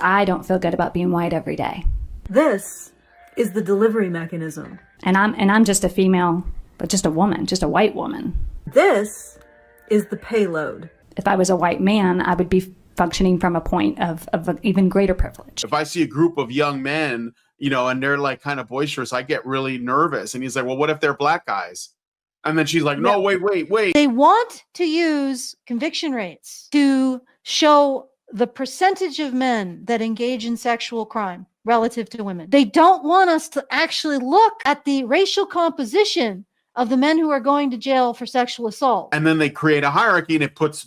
I don't feel good about being white every day. This is the delivery mechanism. And I'm just a female, but just a woman, just a white woman. This is the payload. If I was a white man, I would be functioning from a point of an even greater privilege. If I see a group of young men, and they're like kind of boisterous, I get really nervous. And he's like, well, what if they're black guys? And then she's like, no, wait. They want to use conviction rates to show the percentage of men that engage in sexual crime relative to women. They don't want us to actually look at the racial composition of the men who are going to jail for sexual assault. And then they create a hierarchy, and it puts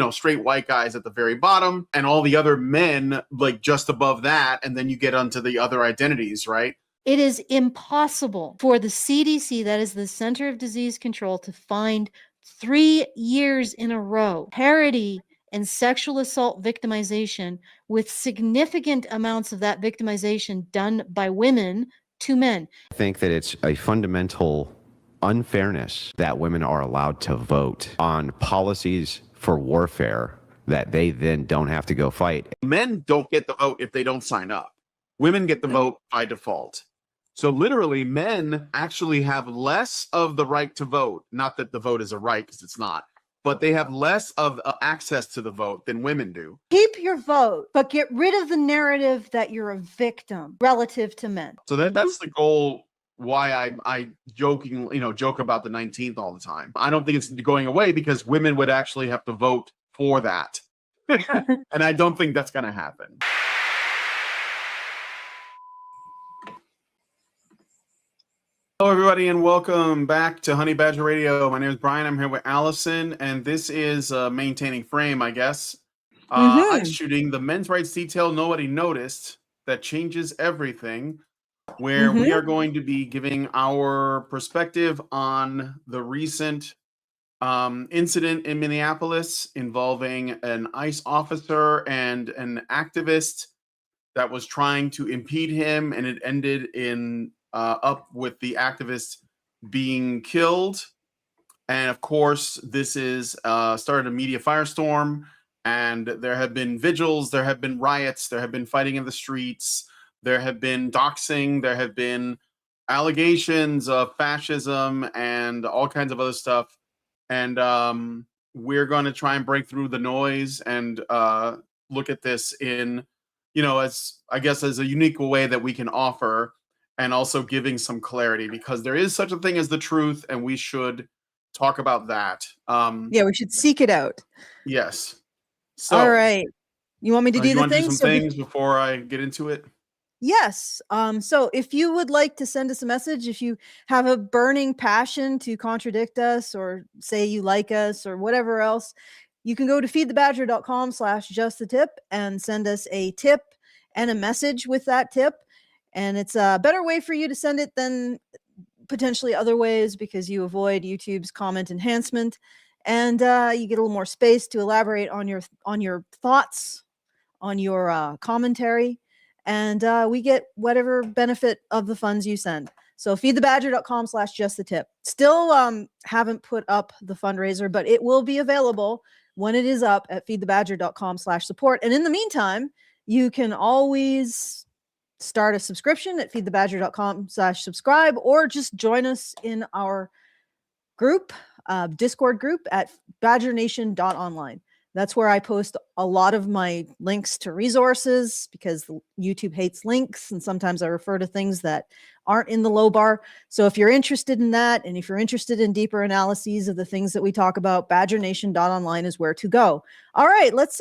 straight white guys at the very bottom and all the other men like just above that. And then you get onto the other identities, right? It is impossible for the CDC, that is the Center of Disease Control, to find 3 years in a row parity and sexual assault victimization with significant amounts of that victimization done by women to men. I think that it's a fundamental unfairness that women are allowed to vote on policies for warfare that they then don't have to go fight. Men don't get the vote if they don't sign up. Women get the vote by default. So literally, men actually have less of the right to vote. Not that the vote is a right, because it's not. But they have less of access to the vote than women do. Keep your vote, but get rid of the narrative that you're a victim relative to men. So that's the goal. Why I joke about the 19th all the time. I don't think it's going away because women would actually have to vote for that. And I don't think that's going to happen. Hello, everybody, and welcome back to Honey Badger Radio. My name is Brian. I'm here with Allison, and this is Maintaining Frame, I guess. Ice shooting, the men's rights detail nobody noticed that changes everything, where we are going to be giving our perspective on the recent incident in Minneapolis involving an ICE officer and an activist that was trying to impede him, and it ended in up with the activist being killed. And of course, this is started a media firestorm, and there have been vigils, there have been riots, there have been fighting in the streets, there have been doxing, there have been allegations of fascism and all kinds of other stuff. And we're going to try and break through the noise and look at this in, as a unique way that we can offer, and also giving some clarity, because there is such a thing as the truth, and we should talk about that. We should seek it out. Yes. So, all right. You want me to do the things? things? Do some things before I get into it? Yes. So if you would like to send us a message, if you have a burning passion to contradict us or say you like us or whatever else, you can go to feedthebadger.com/justthetip and send us a tip and a message with that tip. And it's a better way for you to send it than potentially other ways, because you avoid YouTube's comment enhancement, and you get a little more space to elaborate on your thoughts, on your commentary, and we get whatever benefit of the funds you send. So feedthebadger.com/justthetip. Still haven't put up the fundraiser, but it will be available when it is up at feedthebadger.com/support. And in the meantime, you can always start a subscription at feedthebadger.com/subscribe, or just join us in our group, Discord group at badgernation.online. That's where I post a lot of my links to resources, because YouTube hates links, and sometimes I refer to things that aren't in the low bar. So if you're interested in that, and if you're interested in deeper analyses of the things that we talk about, badgernation.online is where to go. All right, let's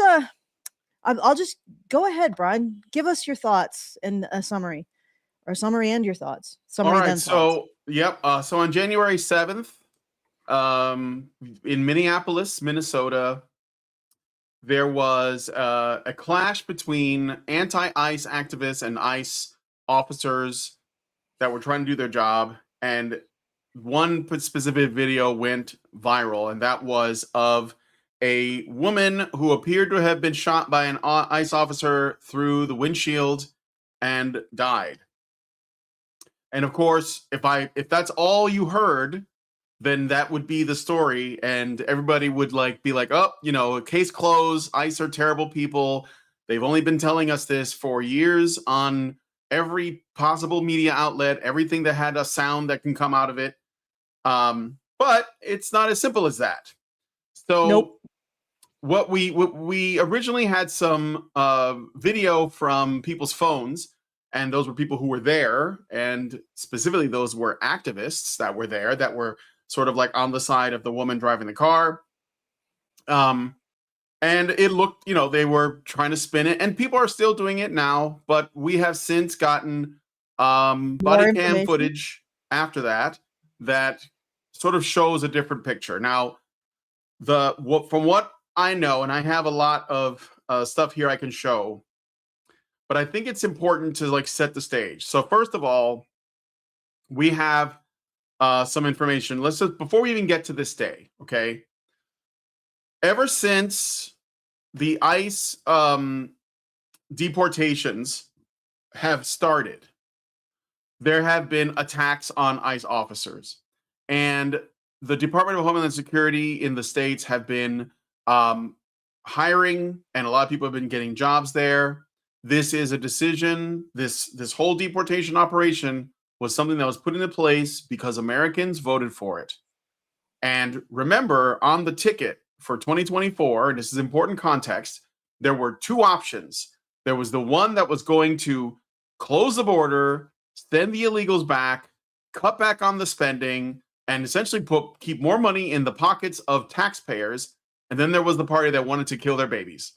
I'll just go ahead, Brian. Give us your thoughts and a summary, or summary and your thoughts. Summary. All right. Then thoughts. So on January 7th, in Minneapolis, Minnesota, there was a clash between anti-ICE activists and ICE officers that were trying to do their job. And one specific video went viral, and that was of a woman who appeared to have been shot by an ICE officer through the windshield and died. And of course, if that's all you heard, then that would be the story, and everybody would be like, oh, case closed. ICE are terrible people. They've only been telling us this for years on every possible media outlet, everything that had a sound that can come out of it. But it's not as simple as that. So Nope. what we originally had some video from people's phones, and those were people who were there, and specifically those were activists that were there, that were sort of like on the side of the woman driving the car. And it looked, they were trying to spin it, and people are still doing it now, but we have since gotten body cam footage after that sort of shows a different picture. Now, from what I know, and I have a lot of stuff here I can show, but I think it's important to like set the stage. So first of all, we have some information. Let's just, before we even get to this day, okay? Ever since the ICE deportations have started, there have been attacks on ICE officers. And the Department of Homeland Security in the States have been hiring, and a lot of people have been getting jobs there. This is a decision. This whole deportation operation was something that was put into place because Americans voted for it. And remember, on the ticket for 2024, and this is important context, there were two options. There was the one that was going to close the border, send the illegals back, cut back on the spending, and essentially keep more money in the pockets of taxpayers. And then there was the party that wanted to kill their babies.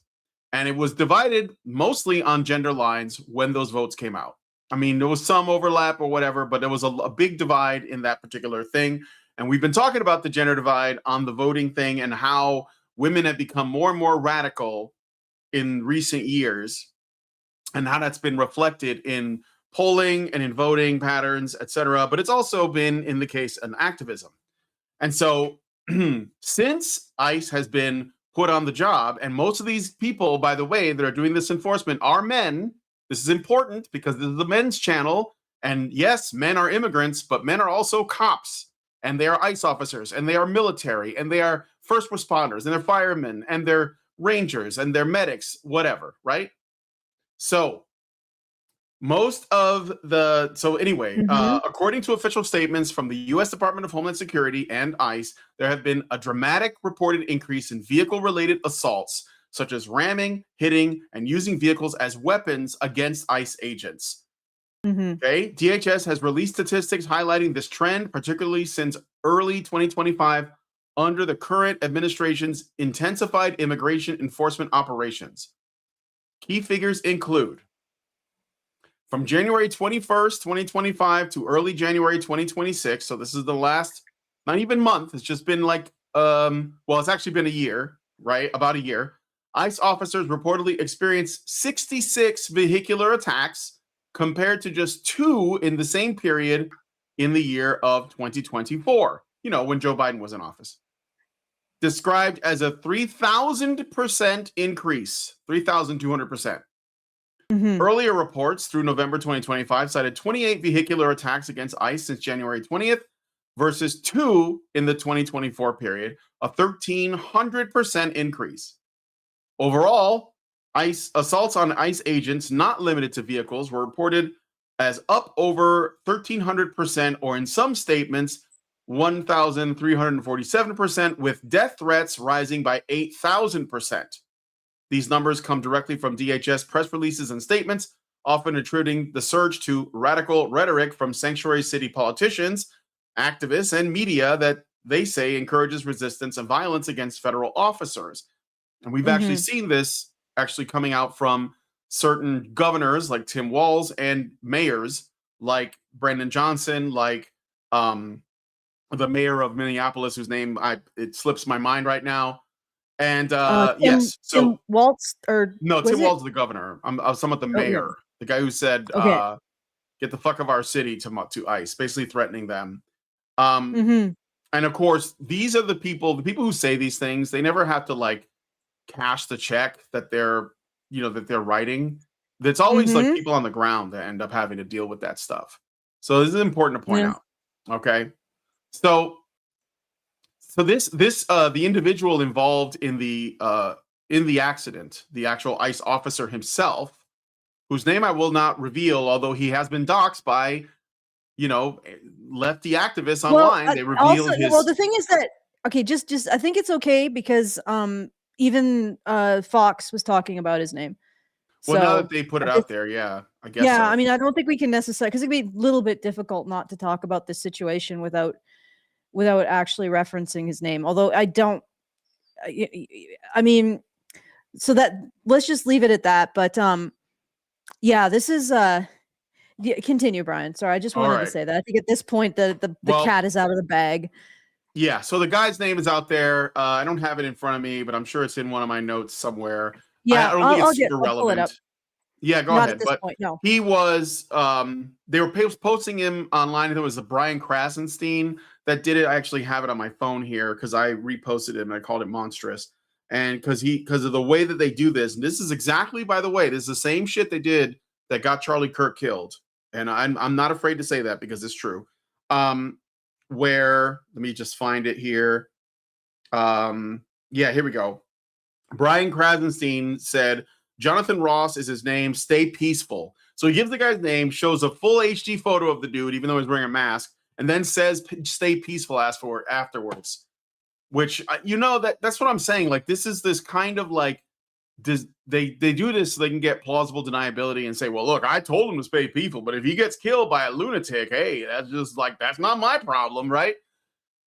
And it was divided mostly on gender lines when those votes came out. I mean, there was some overlap or whatever, but there was a big divide in that particular thing. And we've been talking about the gender divide on the voting thing and how women have become more and more radical in recent years, and how that's been reflected in polling and in voting patterns, etc. But it's also been in the case of activism. And so since ICE has been put on the job, and most of these people, by the way, that are doing this enforcement are men. This is important because this is the men's channel. And yes, men are immigrants, but men are also cops, and they are ICE officers, and they are military, and they are first responders, and they're firemen, and they're rangers, and they're medics, whatever, right? So according to official statements from the U.S. Department of Homeland Security and ICE, there have been a dramatic reported increase in vehicle-related assaults, such as ramming, hitting, and using vehicles as weapons against ICE agents. Okay, DHS has released statistics highlighting this trend, particularly since early 2025, under the current administration's intensified immigration enforcement operations. Key figures include: from January 21st, 2025 to early January 2026, so this is the last, not even month, it's just been like, it's actually been a year, right? About a year. ICE officers reportedly experienced 66 vehicular attacks compared to just 2 in the same period in the year of 2024, when Joe Biden was in office. Described as a 3,000% increase, 3,200%. Earlier reports through November 2025 cited 28 vehicular attacks against ICE since January 20th versus 2 in the 2024 period, a 1,300% increase. Overall, ICE assaults on ICE agents not limited to vehicles were reported as up over 1,300%, or in some statements, 1,347%, with death threats rising by 8,000%. These numbers come directly from DHS press releases and statements, often attributing the surge to radical rhetoric from sanctuary city politicians, activists, and media that they say encourages resistance and violence against federal officers. And we've actually seen this actually coming out from certain governors like Tim Walz and mayors like Brandon Johnson, like the mayor of Minneapolis, whose name it slips my mind right now. And yes, so Tim Walz, or no, Tim Walz is the governor. I was talking about the mayor, the guy who said, "Get the fuck of our city" to ICE, basically threatening them. And of course, these are the people who say these things. They never have to like cash the check that they're writing. It's always like people on the ground that end up having to deal with that stuff. So this is important to point out. Okay, so this the individual involved in the in the accident, the actual ICE officer himself, whose name I will not reveal, although he has been doxxed by, lefty activists online. They revealed well, his. the thing is that okay, just I think it's okay because even Fox was talking about his name. Well, now So that they put it I out just- there, yeah, I guess yeah, so. I mean, I don't think we can necessarily because it'd be a little bit difficult not to talk about this situation without actually referencing his name. Although I don't, I mean, so that let's just leave it at that. But yeah, this is continue, Brian. Sorry, I just All wanted to right. say that. I think at this point the Well, cat is out of the bag. Yeah, so the guy's name is out there. I don't have it in front of me, but I'm sure it's in one of my notes somewhere. Yeah, I don't think it's super I'll pull it up. relevant. Yeah, go Not ahead. at this But point, no. he was, they were posting him online. I think it was the Brian Krasenstein that did it. I actually have it on my phone here because I reposted it and I called it monstrous. And because of the way that they do this, and this is exactly, by the way, this is the same shit they did that got Charlie Kirk killed. And I'm not afraid to say that because it's true. Where let me just find it here. Yeah, here we go. Brian Krasenstein said Jonathan Ross is his name. Stay peaceful. So he gives the guy's name, shows a full HD photo of the dude, even though he's wearing a mask, and then says "Stay peaceful" afterwards. Which that's what I'm saying. Like this kind of like they do this so they can get plausible deniability and say, well, look, I told him to stay peaceful, but if he gets killed by a lunatic, hey, that's not my problem, right?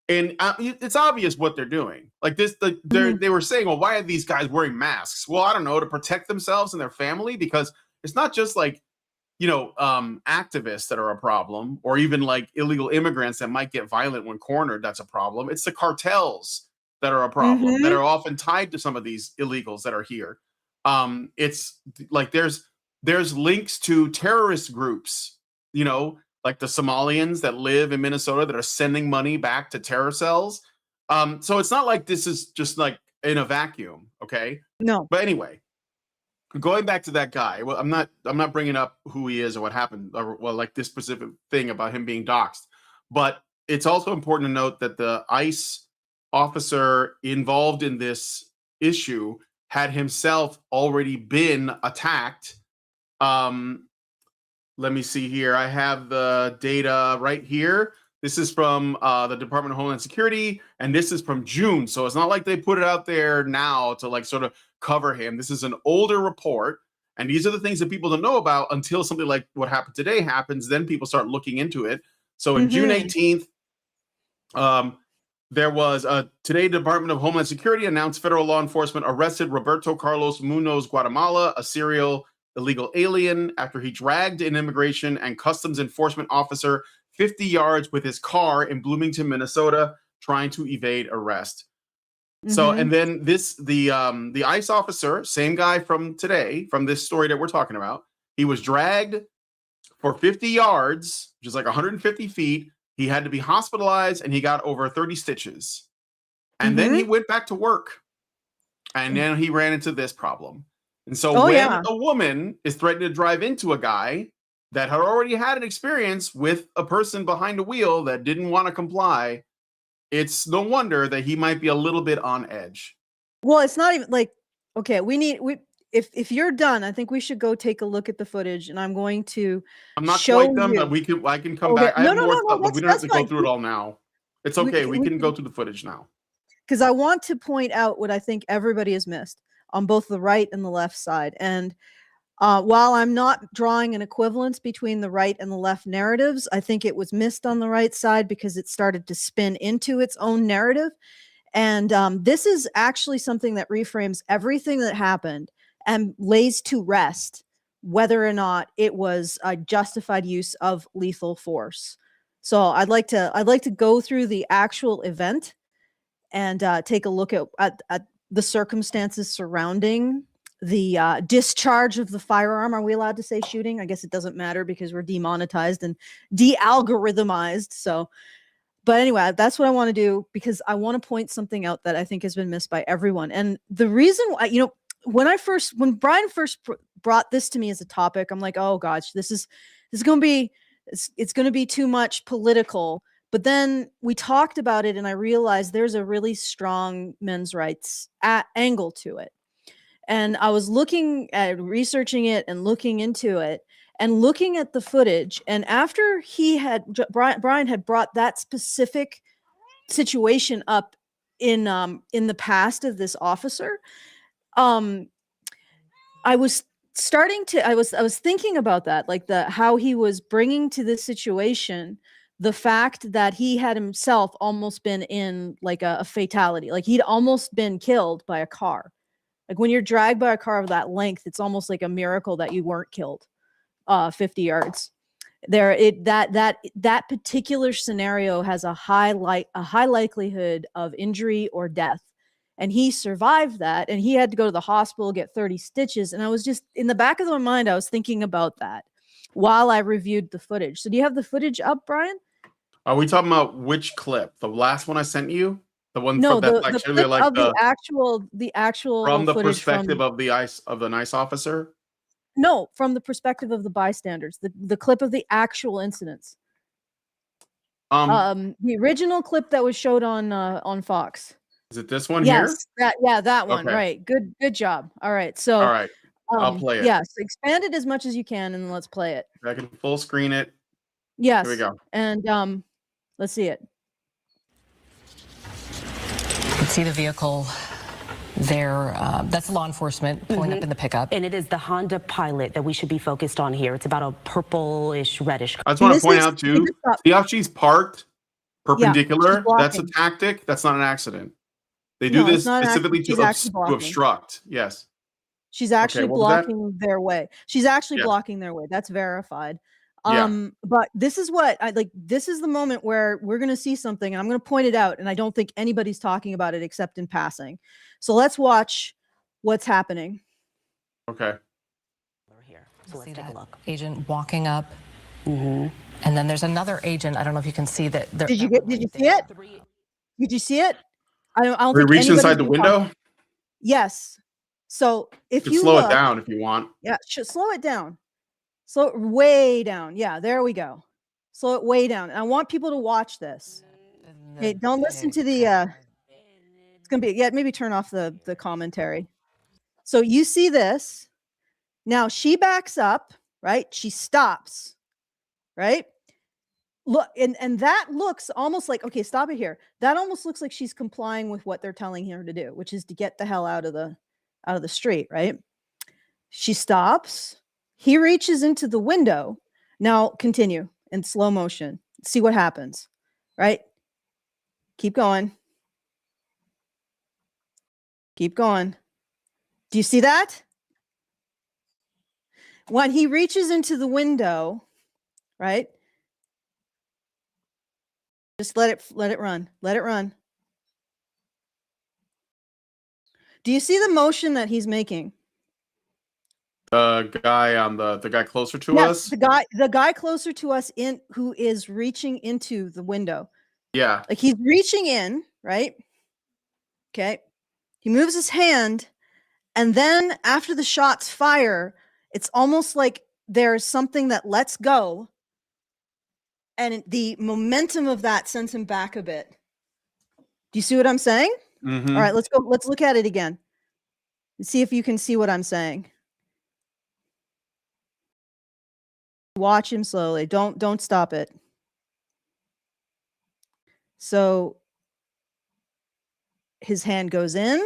And it's obvious what they're doing. Like this, they were saying, well, why are these guys wearing masks? Well, I don't know, to protect themselves and their family, because it's not just like, activists that are a problem, or even like illegal immigrants that might get violent when cornered. That's a problem. It's the cartels that are a problem, that are often tied to some of these illegals that are here. It's like there's links to terrorist groups, like the Somalians that live in Minnesota that are sending money back to terror cells. So it's not like this is just like in a vacuum, okay? No. But anyway, going back to that guy, well, I'm not bringing up who he is or what happened, or well, like this specific thing about him being doxxed. But it's also important to note that the ICE officer involved in this issue had himself already been attacked. Let me see here. I have the data right here. This is from the Department of Homeland Security, and this is from June. So it's not like they put it out there now to like sort of cover him. This is an older report, and these are the things that people don't know about until something like what happened today happens. Then people start looking into it. So in June 18th, there was today, Department of Homeland Security announced federal law enforcement arrested Roberto Carlos Munoz Guatemala, a serial illegal alien, after he dragged an immigration and customs enforcement officer 50 yards with his car in Bloomington, Minnesota, trying to evade arrest. So, and then the ICE officer, same guy from today, from this story that we're talking about, he was dragged for 50 yards, which is like 150 feet. He had to be hospitalized and he got over 30 stitches. And then he went back to work. And then he ran into this problem. And so when a woman is threatening to drive into a guy that had already had an experience with a person behind a wheel that didn't want to comply, it's no wonder that he might be a little bit on edge. Well, it's not even like, okay, if you're done, I think we should go take a look at the footage, and I'm going to I'm not show quite done, you. but I can come back. I have more stuff, but we don't have to go fine. through it all now. It's okay. We can go through the footage now. Because I want to point out what I think everybody has missed on both the right and the left side. And while I'm not drawing an equivalence between the right and the left narratives, I think it was missed on the right side because it started to spin into its own narrative. And this is actually something that reframes everything that happened and lays to rest whether or not it was a justified use of lethal force. So I'd like to go through the actual event and take a look at the circumstances surrounding the discharge of the firearm. Are we allowed to say shooting? I guess it doesn't matter because we're demonetized and de-algorithmized. So, but anyway, that's what I want to do because I want to point something out that I think has been missed by everyone. And the reason why, when Brian first brought this to me as a topic, I'm like, oh gosh, this is going to be, it's going to be too much political. But then we talked about it and I realized there's a really strong men's rights angle to it. And I was looking at researching it and looking into it and looking at the footage. And after Brian had brought that specific situation up in the past of this officer, I was thinking about that, like how he was bringing to this situation the fact that he had himself almost been in like a fatality, like he'd almost been killed by a car. Like when you're dragged by a car of that length, it's almost like a miracle that you weren't killed 50 yards. That particular scenario has a high likelihood of injury or death. And he survived that, and he had to go to the hospital, get 30 stitches. And I was just in the back of my mind, I was thinking about that while I reviewed the footage. So do you have the footage up, Brian? Are we talking about which clip? The last one I sent you? The one No, from that the actually clip like of the actual from the footage perspective of the nice officer? No, from the perspective of the bystanders, the clip of the actual incidents. The original clip that was showed on Fox. Is it this one Yes, here? that one. Okay. Right. Good job. All right. So All right. I'll play it. Yes, expand it as much as you can and let's play it. I can full screen it. Yes. Here we go. And let's see it. You can see the vehicle there. That's law enforcement pulling up in the pickup. And it is the Honda Pilot that we should be focused on here. It's about a purplish reddish. I just want to point out too, see how she's parked perpendicular? Yeah, that's a tactic. That's not an accident. They do this specifically to obstruct. Yes. She's actually blocking their way. She's actually blocking their way. That's verified. But this is what I like. This is the moment where we're going to see something and I'm going to point it out. And I don't think anybody's talking about it except in passing. So let's watch what's happening. Okay. Over here. So let's take a look. Agent walking up. And then there's another agent. I don't know if you can see that. Did you see it? Did you see it? I don't think reach inside the window. Yes. So if you slow it down if you want. Yeah, slow it down. Slow it way down. Yeah, there we go. Slow it way down. And I want people to watch this. Okay, don't listen to the it's gonna be maybe turn off the commentary. So you see this. Now she backs up, right? She stops, right? Look, and that looks almost like, okay, stop it here. That almost looks like she's complying with what they're telling her to do, which is to get the hell out of the street, right? She stops. He reaches into the window. Now continue in slow motion. See what happens, right? Keep going. Keep going. Do you see that? When he reaches into the window, right? Just let it run. Let it run. Do you see the motion that he's making? The guy on the guy closer to us? The guy closer to us who is reaching into the window. Yeah. Like he's reaching in, right? Okay. He moves his hand, and then after the shots fire, it's almost like there's something that lets go. And the momentum of that sends him back a bit. Do you see what I'm saying? All right, let's go. Let's look at it again. And see if you can see what I'm saying. Watch him slowly. Don't stop it. So his hand goes in.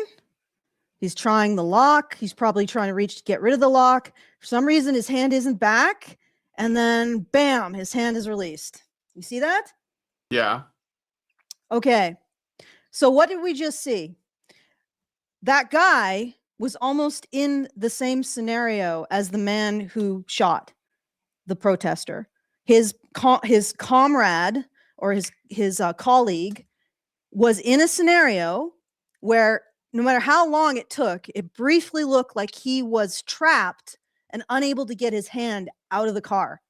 He's trying the lock. He's probably trying to reach to get rid of the lock. For some reason, his hand isn't back. And then, bam, his hand is released. You see that? Yeah. Okay. So what did we just see? That guy was almost in the same scenario as the man who shot the protester. His comrade or his colleague was in a scenario where no matter how long it took, it briefly looked like he was trapped and unable to get his hand out of the car.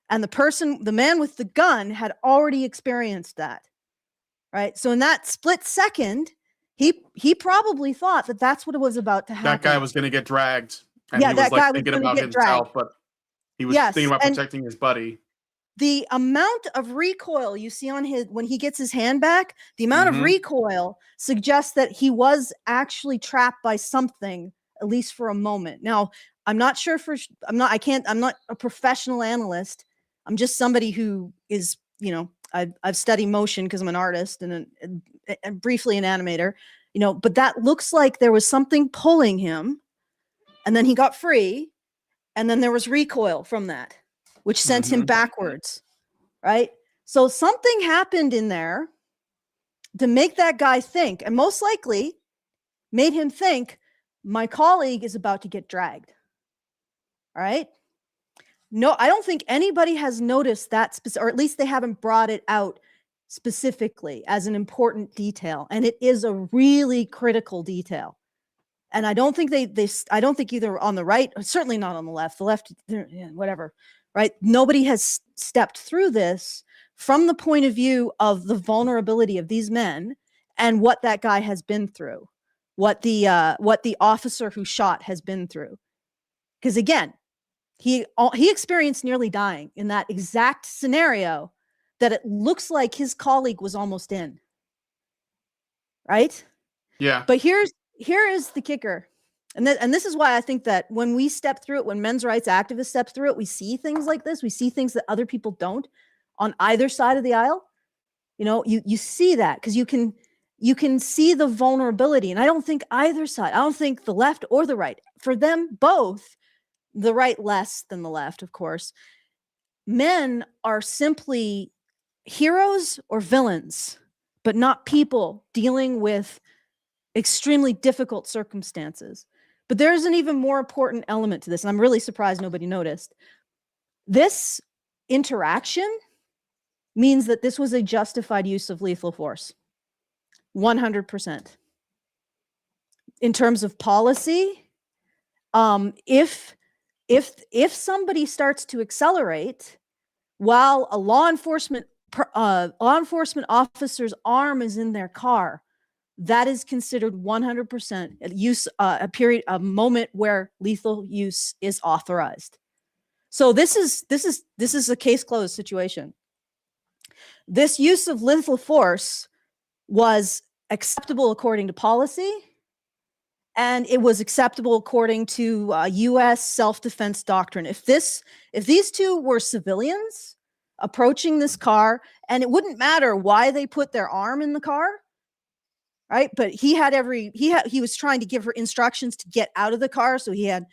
And the man with the gun had already experienced that, right? So in that split second, he probably thought that that's what it was about to happen. That guy was going to get dragged. And yeah, he was that like guy thinking was about himself, but he was thinking about protecting his buddy. The amount of recoil you see on when he gets his hand back, the amount of recoil suggests that he was actually trapped by something at least for a moment. Now, I'm not sure I'm not a professional analyst. I'm just somebody who is, I've studied motion because I'm an artist and briefly an animator, but that looks like there was something pulling him, and then he got free, and then there was recoil from that, which sent him backwards, right? So something happened in there to make that guy think, and most likely made him think, my colleague is about to get dragged. All right. No, I don't think anybody has noticed that, or at least they haven't brought it out specifically as an important detail. And it is a really critical detail. And I don't think I don't think either on the right, certainly not on the left, whatever, right? Nobody has stepped through this from the point of view of the vulnerability of these men and what that guy has been through, what the officer who shot has been through. Because again, he experienced nearly dying in that exact scenario that it looks like his colleague was almost in. Right? Yeah. But here is the kicker. And this is why I think that when we step through it, when men's rights activists step through it, we see things like this. We see things that other people don't on either side of the aisle. You see that because you can see the vulnerability. And I don't think either side, I don't think the left or the right, for them both, the right less than the left, of course, men are simply heroes or villains, but not people dealing with extremely difficult circumstances. But there's an even more important element to this, and I'm really surprised nobody noticed. This interaction means that this was a justified use of lethal force. 100%. In terms of policy, if somebody starts to accelerate while a law enforcement officer's arm is in their car, that is considered 100% a moment where lethal use is authorized. So this is a case closed situation. This use of lethal force was acceptable according to policy, and it was acceptable according to U.S. self-defense doctrine. If these two were civilians approaching this car, and it wouldn't matter why they put their arm in the car, right? But he was trying to give her instructions to get out of the car, so he had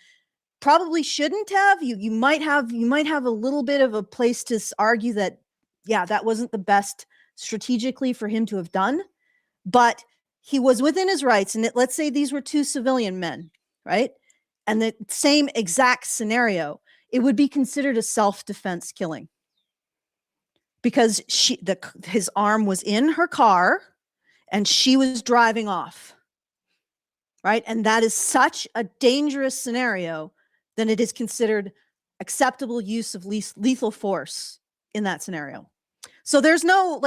probably shouldn't have. You might have a little bit of a place to argue that, yeah, that wasn't the best strategically for him to have done, but he was within his rights. And let's say these were two civilian men, right? And the same exact scenario, it would be considered a self-defense killing because his arm was in her car and she was driving off, right? And that is such a dangerous scenario that it is considered acceptable use of lethal force in that scenario. So there's no,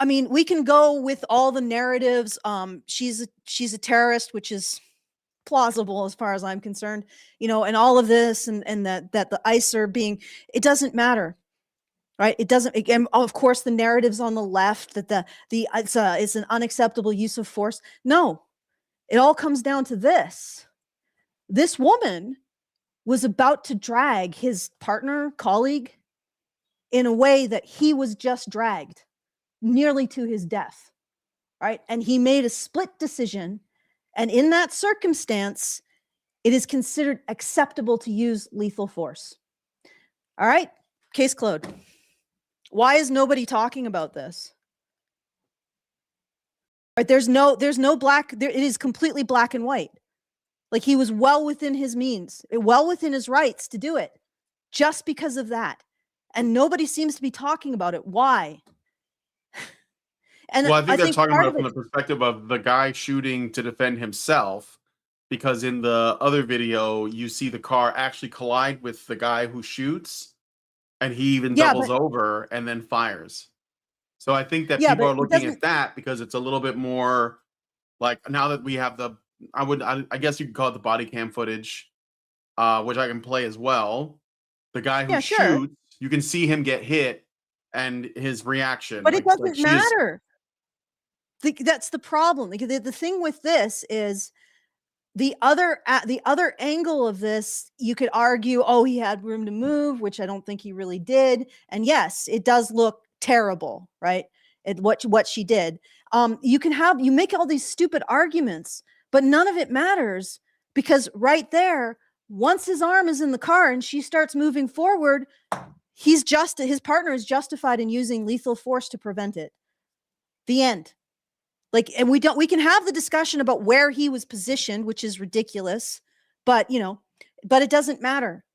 we can go with all the narratives. She's a terrorist, which is plausible as far as I'm concerned, and all of this and that the ICE are it doesn't matter. Right. It doesn't. Again, of course, the narratives on the left that it's an unacceptable use of force. No, it all comes down to this. This woman was about to drag his partner, colleague, in a way that he was just dragged nearly to his death. Right. And he made a split decision. And in that circumstance, it is considered acceptable to use lethal force. All right. Case closed. Why is nobody talking about this? Right, there's no black. It is completely black and white. Like he was well within his means, well within his rights to do it, just because of that, and nobody seems to be talking about it. Why? And well, I think they're talking about it from the perspective of the guy shooting to defend himself, because in the other video you see the car actually collide with the guy who shoots. And he even doubles over and then fires. So I think that people are looking at that because it's a little bit more like, now that we have I guess you could call it the body cam footage, which I can play as well. The guy who shoots, you can see him get hit and his reaction. But it doesn't matter. That's the problem. The thing with this is the other angle of this, you could argue, oh, he had room to move, which I don't think he really did. And yes, it does look terrible, right? What she did. You make all these stupid arguments, but none of it matters, because right there, once his arm is in the car and she starts moving forward, his partner is justified in using lethal force to prevent it. The end. Like, and we can have the discussion about where he was positioned, which is ridiculous, but it doesn't matter.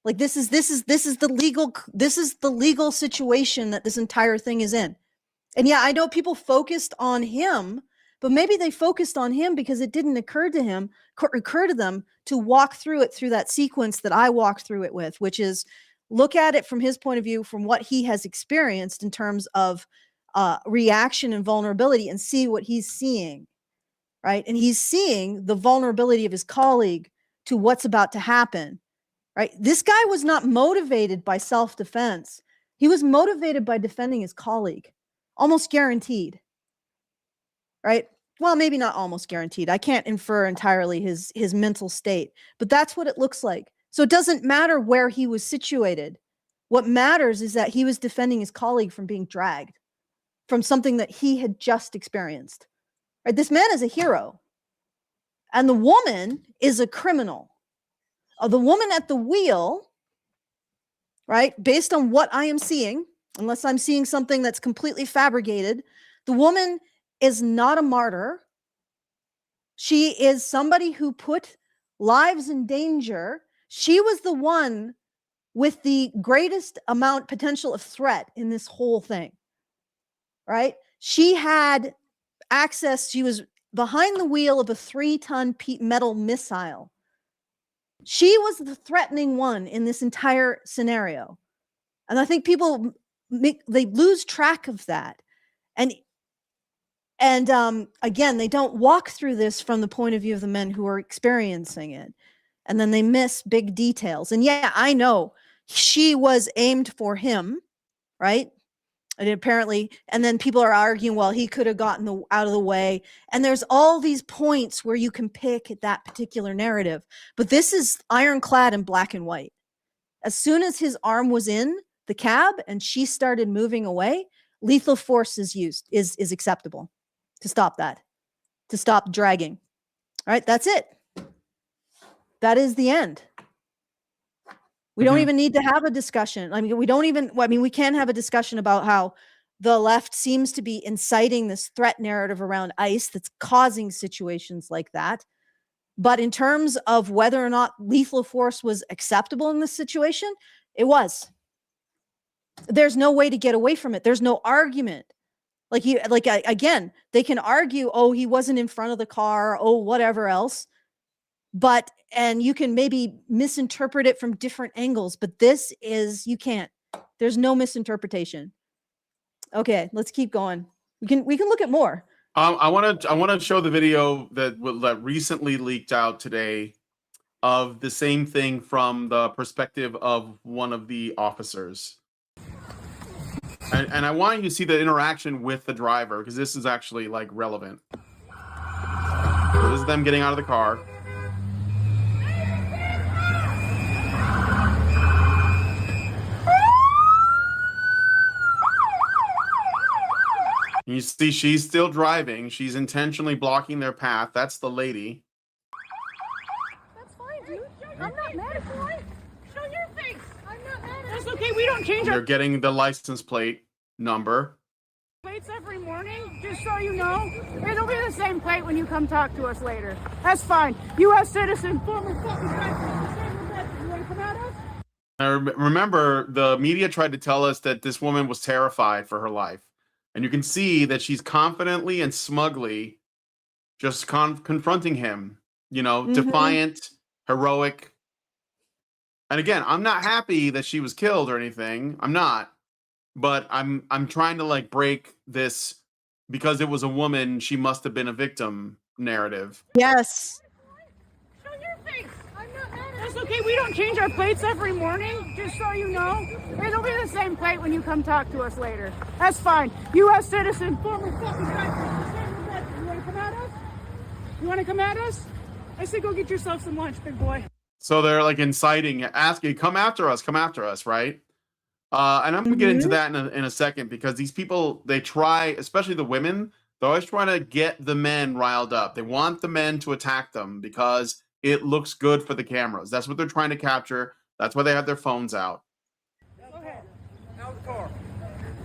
Like, this is the legal situation that this entire thing is in. And yeah, I know people focused on him, but maybe they focused on him because it didn't occur to them to walk through it through that sequence that I walked through it with, which is look at it from his point of view, from what he has experienced in terms of reaction and vulnerability, and see what he's seeing, right? And he's seeing the vulnerability of his colleague to what's about to happen, right? This guy was not motivated by self-defense. He was motivated by defending his colleague, almost guaranteed, right? Well, maybe not almost guaranteed. I can't infer entirely his mental state, but that's what it looks like. So it doesn't matter where he was situated. What matters is that he was defending his colleague from being dragged from something that he had just experienced. Right? This man is a hero, and the woman is a criminal. The woman at the wheel, right? Based on what I am seeing, unless I'm seeing something that's completely fabricated, the woman is not a martyr. She is somebody who put lives in danger. She was the one with the greatest amount potential of threat in this whole thing. Right? She had access. She was behind the wheel of a 3-ton metal missile. She was the threatening one in this entire scenario. And I think people they lose track of that. And again, they don't walk through this from the point of view of the men who are experiencing it. And then they miss big details. And yeah, I know she was aimed for him, right? And apparently, and then people are arguing, well, he could have gotten out of the way. And there's all these points where you can pick at that particular narrative. But this is ironclad in black and white. As soon as his arm was in the cab and she started moving away, lethal force is acceptable to stop that, to stop dragging. All right, that's it. That is the end. We don't even need to have a discussion. I mean, we can have a discussion about how the left seems to be inciting this threat narrative around ICE that's causing situations like that. But in terms of whether or not lethal force was acceptable in this situation, it was. There's no way to get away from it. There's no argument. Again, they can argue, oh, he wasn't in front of the car, oh, whatever else. And you can maybe misinterpret it from different angles, but you can't. There's no misinterpretation. Okay, let's keep going. We can look at more. I want to show the video that recently leaked out today of the same thing from the perspective of one of the officers. And I want you to see the interaction with the driver, because this is actually like relevant. So this is them getting out of the car. You see, she's still driving. She's intentionally blocking their path. That's the lady. That's fine, dude. I'm not mad at you. Show your face. I'm not mad at you. That's okay. We don't change our They're getting the license plate number. plates every morning, just so you know. It'll be the same plate when you come talk to us later. That's fine. U.S. citizen, former fucking president. You want to come at us? I remember the media tried to tell us that this woman was terrified for her life. And you can see that she's confidently and smugly just confronting him, defiant, heroic. And again, I'm not happy that she was killed or anything. I'm not. But I'm trying to break this because it was a woman, she must have been a victim narrative. Yes. Show your face. I'm not mad at you. That's okay. We don't change our plates every morning, just so you know. It'll be the same plate when you come talk to us later. That's fine. U.S. citizen, former fucking president. You want to come at us? You want to come at us? I said, go get yourself some lunch, big boy. So they're like inciting, asking, come after us, right? And I'm gonna get into that in a second, because these people, they try, especially the women, they're always trying to get the men riled up. They want the men to attack them because it looks good for the cameras. That's what they're trying to capture. That's why they have their phones out. Okay. Out of the car.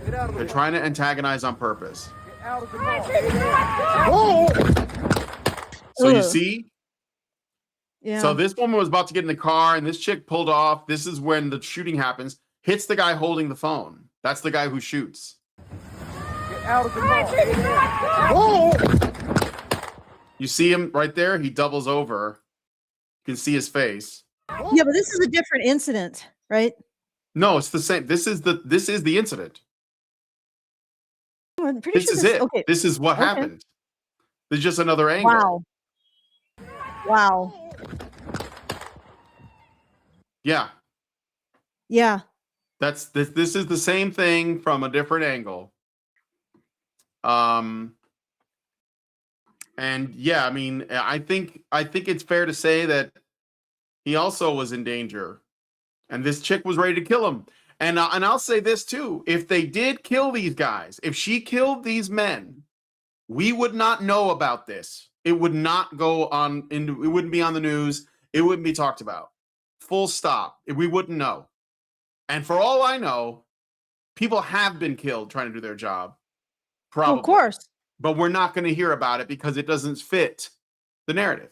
Get out of the They're trying to antagonize on purpose. Get out of the car. So you Ugh. see? Yeah. So this woman was about to get in the car, and this chick pulled off. This is when the shooting happens. Hits the guy holding the phone. That's the guy who shoots. Get out of the car. You see him right there? He doubles over. You can see his face. Yeah, but this is a different incident, right? No, it's the same. This is the incident. I'm pretty This sure is it. Okay. This is what Okay. happened. There's just another angle. Wow. Yeah. Yeah. This is the same thing from a different angle. And yeah, I mean, I think it's fair to say that he also was in danger, and this chick was ready to kill him. And I'll say this too: if they did kill these guys, if she killed these men, we would not know about this. It would not go on. It wouldn't be on the news. It wouldn't be talked about. Full stop. We wouldn't know. And for all I know, people have been killed trying to do their job. Probably. Well, of course. But we're not going to hear about it because it doesn't fit the narrative.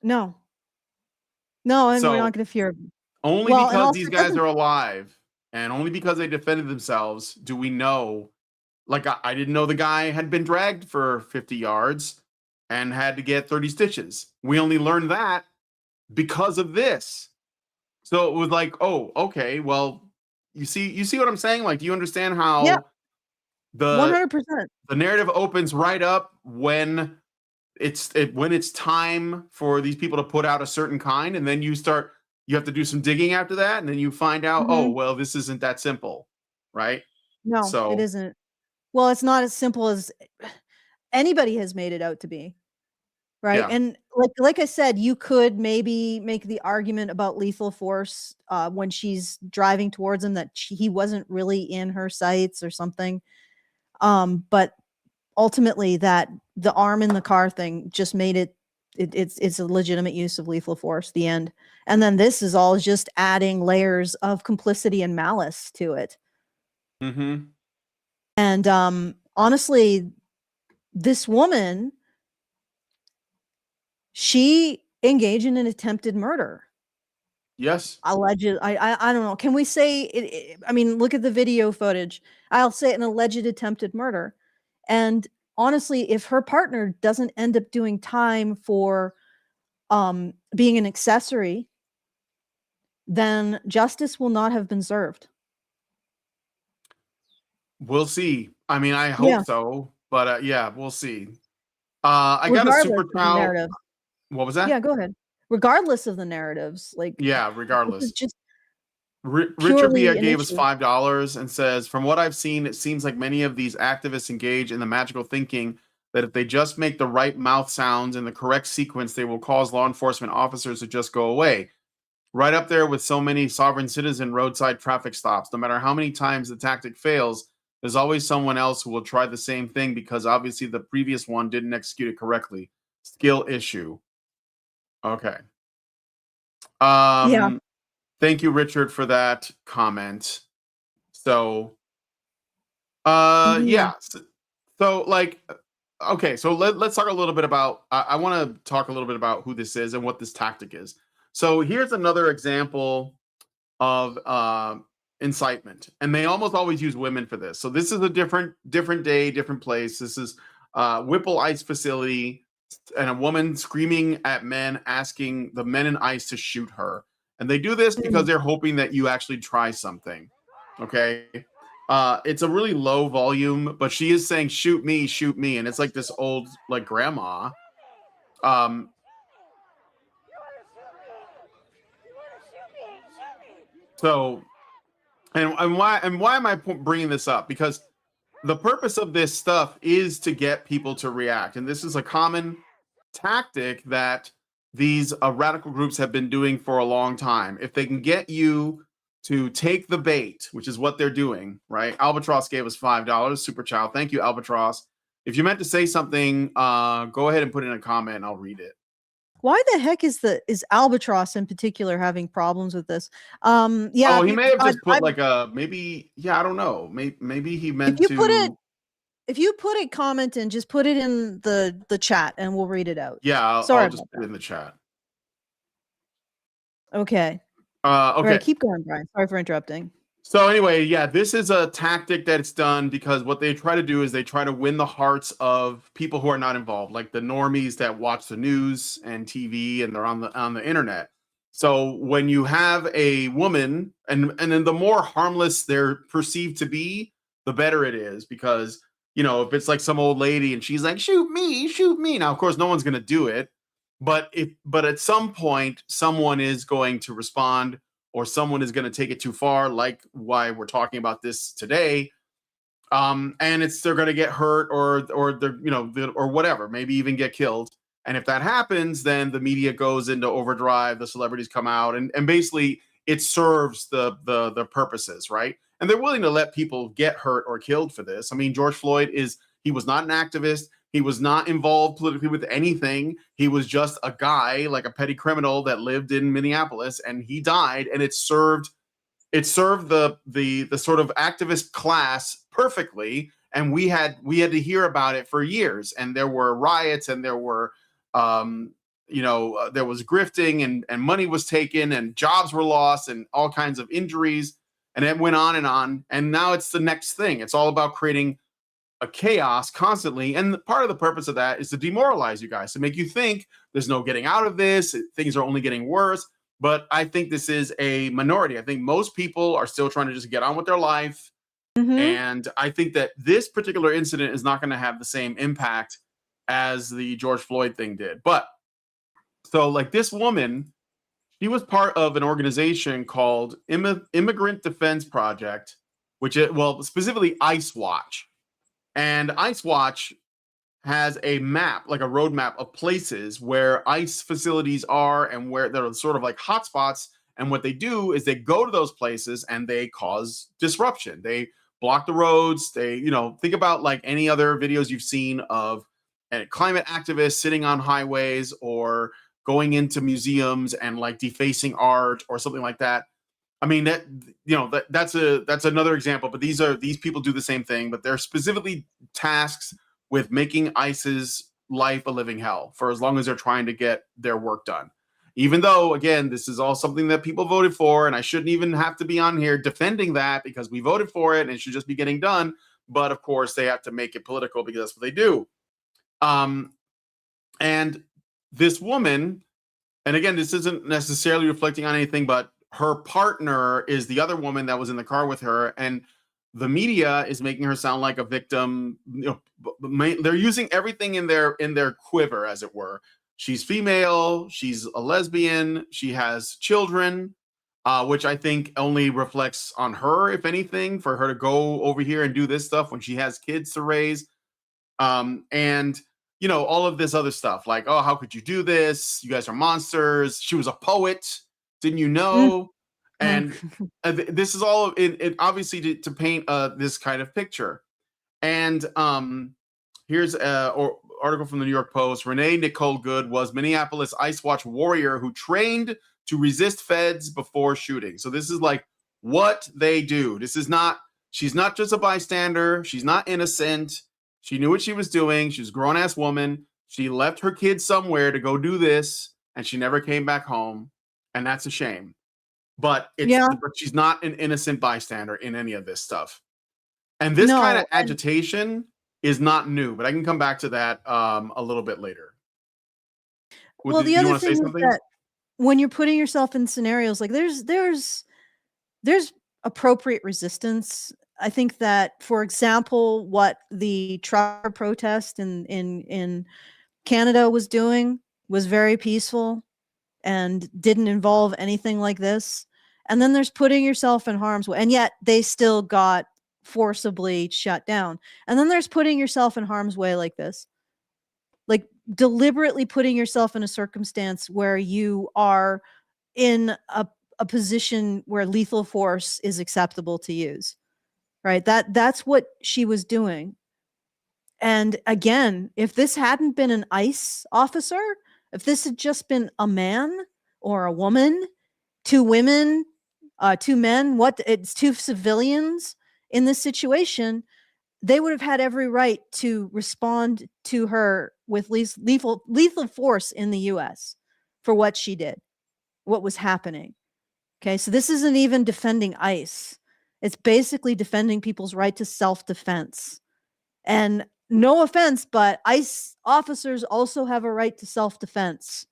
No. No, and So, we're not going to fear. Only Well, and because also these it guys doesn't- are alive, and only because they defended themselves, do we know. Like, I didn't know the guy had been dragged for 50 yards and had to get 30 stitches. We only learned that because of this. So it was like, oh, okay, well, you see what I'm saying? Like, do you understand how Yeah. the 100%. narrative opens right up when it's time for these people to put out a certain kind, and then you have to do some digging after that, and then you find out, oh, well, this isn't that simple, right? No, So it isn't. Well, it's not as simple as anybody has made it out to be. Right. Yeah. And like I said, you could maybe make the argument about lethal force when she's driving towards him that he wasn't really in her sights or something. But ultimately that the arm in the car thing just made it's a legitimate use of lethal force, the end. And then this is all just adding layers of complicity and malice to it. Mm-hmm. And honestly, this woman, she engaged in an attempted murder. Yes. Alleged. I don't know. Can we say it? I mean, look at the video footage. I'll say an alleged attempted murder. And honestly, if her partner doesn't end up doing time for being an accessory, then justice will not have been served. We'll see. I mean, I hope Yeah. so, but yeah, we'll see. I got a Regardless super of the child. narrative. What was that? Yeah, go ahead. Regardless of the narratives, like Yeah, this regardless. is just Richard purely Bia an gave us issue. $5 and says, from what I've seen, it seems like many of these activists engage in the magical thinking that if they just make the right mouth sounds in the correct sequence, they will cause law enforcement officers to just go away. Right up there with so many sovereign citizen roadside traffic stops. No matter how many times the tactic fails, there's always someone else who will try the same thing because obviously the previous one didn't execute it correctly. Skill issue. Okay. Yeah. Thank you, Richard, for that comment. So, yeah. So, like, okay. So let's talk a little bit about. I want to talk a little bit about who this is and what this tactic is. So here's another example of incitement, and they almost always use women for this. So this is a different day, different place. This is Whipple Ice Facility, and a woman screaming at men, asking the men in ice to shoot her. And they do this because they're hoping that you actually try something. Okay. It's a really low volume, but she is saying, shoot me. And it's like this old, like, grandma. So, and why am I bringing this up? Because the purpose of this stuff is to get people to react. And this is a common tactic that these radical groups have been doing for a long time. If they can get you to take the bait, which is what they're doing, right? Albatross gave us $5, super child. Thank you, Albatross. If you meant to say something, go ahead and put in a comment and I'll read it. Why the heck is Albatross in particular having problems with this? Oh, he may have just put like a maybe. Yeah, I don't know. Maybe he meant to. If you put a comment in, just put it in the chat and we'll read it out. Yeah, I'll just put it in the chat. Okay. Okay. All right, keep going, Brian. Sorry for interrupting. So anyway, yeah, this is a tactic that it's done because what they try to do is they try to win the hearts of people who are not involved, like the normies that watch the news and TV and they're on the internet. So when you have a woman, and then the more harmless they're perceived to be, the better it is, because if it's like some old lady and she's like, shoot me. Now, of course, no one's going to do it, but at some point someone is going to respond, or someone is going to take it too far, like why we're talking about this today. And they're going to get hurt, or they're or whatever, maybe even get killed. And if that happens, then the media goes into overdrive. The celebrities come out, and basically it serves the purposes, right? And they're willing to let people get hurt or killed for this. I mean, George Floyd he was not an activist. He was not involved politically with anything. He was just a guy, like a petty criminal that lived in Minneapolis, and he died. And it served the sort of activist class perfectly. And we had to hear about it for years. And there were riots, and there were there was grifting, and money was taken, and jobs were lost, and all kinds of injuries, and it went on and on. And now it's the next thing. It's all about creating a chaos constantly, and part of the purpose of that is to demoralize you guys, to make you think there's no getting out of this, things are only getting worse. But I think this is a minority. I think most people are still trying to just get on with their life. And I think that this particular incident is not going to have the same impact as the George Floyd thing did. But so, like, this woman, she was part of an organization called Immigrant Defense Project, which specifically ICE Watch. And ICE Watch has a map, like a roadmap of places where ICE facilities are, and where they're sort of like hotspots. And what they do is they go to those places and they cause disruption. They block the roads. They, think about like any other videos you've seen of climate activists sitting on highways, or going into museums and like defacing art or something like that. I mean, that's another example, but these people do the same thing, but they're specifically tasked with making ICE's life a living hell for as long as they're trying to get their work done. Even though, again, this is all something that people voted for, and I shouldn't even have to be on here defending that, because we voted for it and it should just be getting done. But of course, they have to make it political because that's what they do. And this woman, and again, this isn't necessarily reflecting on anything, but her partner is the other woman that was in the car with her, and the media is making her sound like a victim. They're using everything in their quiver, as it were. She's female, she's a lesbian, she has children, which I think only reflects on her, if anything, for her to go over here and do this stuff when she has kids to raise. And all of this other stuff, like, oh, how could you do this? You guys are monsters. She was a poet. Didn't you know? And this is all it obviously to paint this kind of picture. And here's an article from the New York Post. Renee Nicole Good was Minneapolis ICE Watch warrior who trained to resist feds before shooting. So this is like what they do. She's not just a bystander. She's not innocent. She knew what she was doing. She was a grown-ass woman. She left her kids somewhere to go do this, and she never came back home. And that's a shame. But she's not an innocent bystander in any of this stuff. And this kind of agitation is not new, but I can come back to that a little bit later. The other thing is that when you're putting yourself in scenarios, like there's appropriate resistance. I think that, for example, what the trucker protest in Canada was doing was very peaceful and didn't involve anything like this. And then there's putting yourself in harm's way, and yet they still got forcibly shut down. And then there's putting yourself in harm's way like this. Like, deliberately putting yourself in a circumstance where you are in a position where lethal force is acceptable to use, right? That's what she was doing. And again, if this hadn't been an ICE officer, if this had just been a man or a woman, two women, two men, it's two civilians in this situation, they would have had every right to respond to her with lethal force in the US for what she did, what was happening. Okay, so this isn't even defending ICE. It's basically defending people's right to self-defense. And no offense, but ICE officers also have a right to self-defense.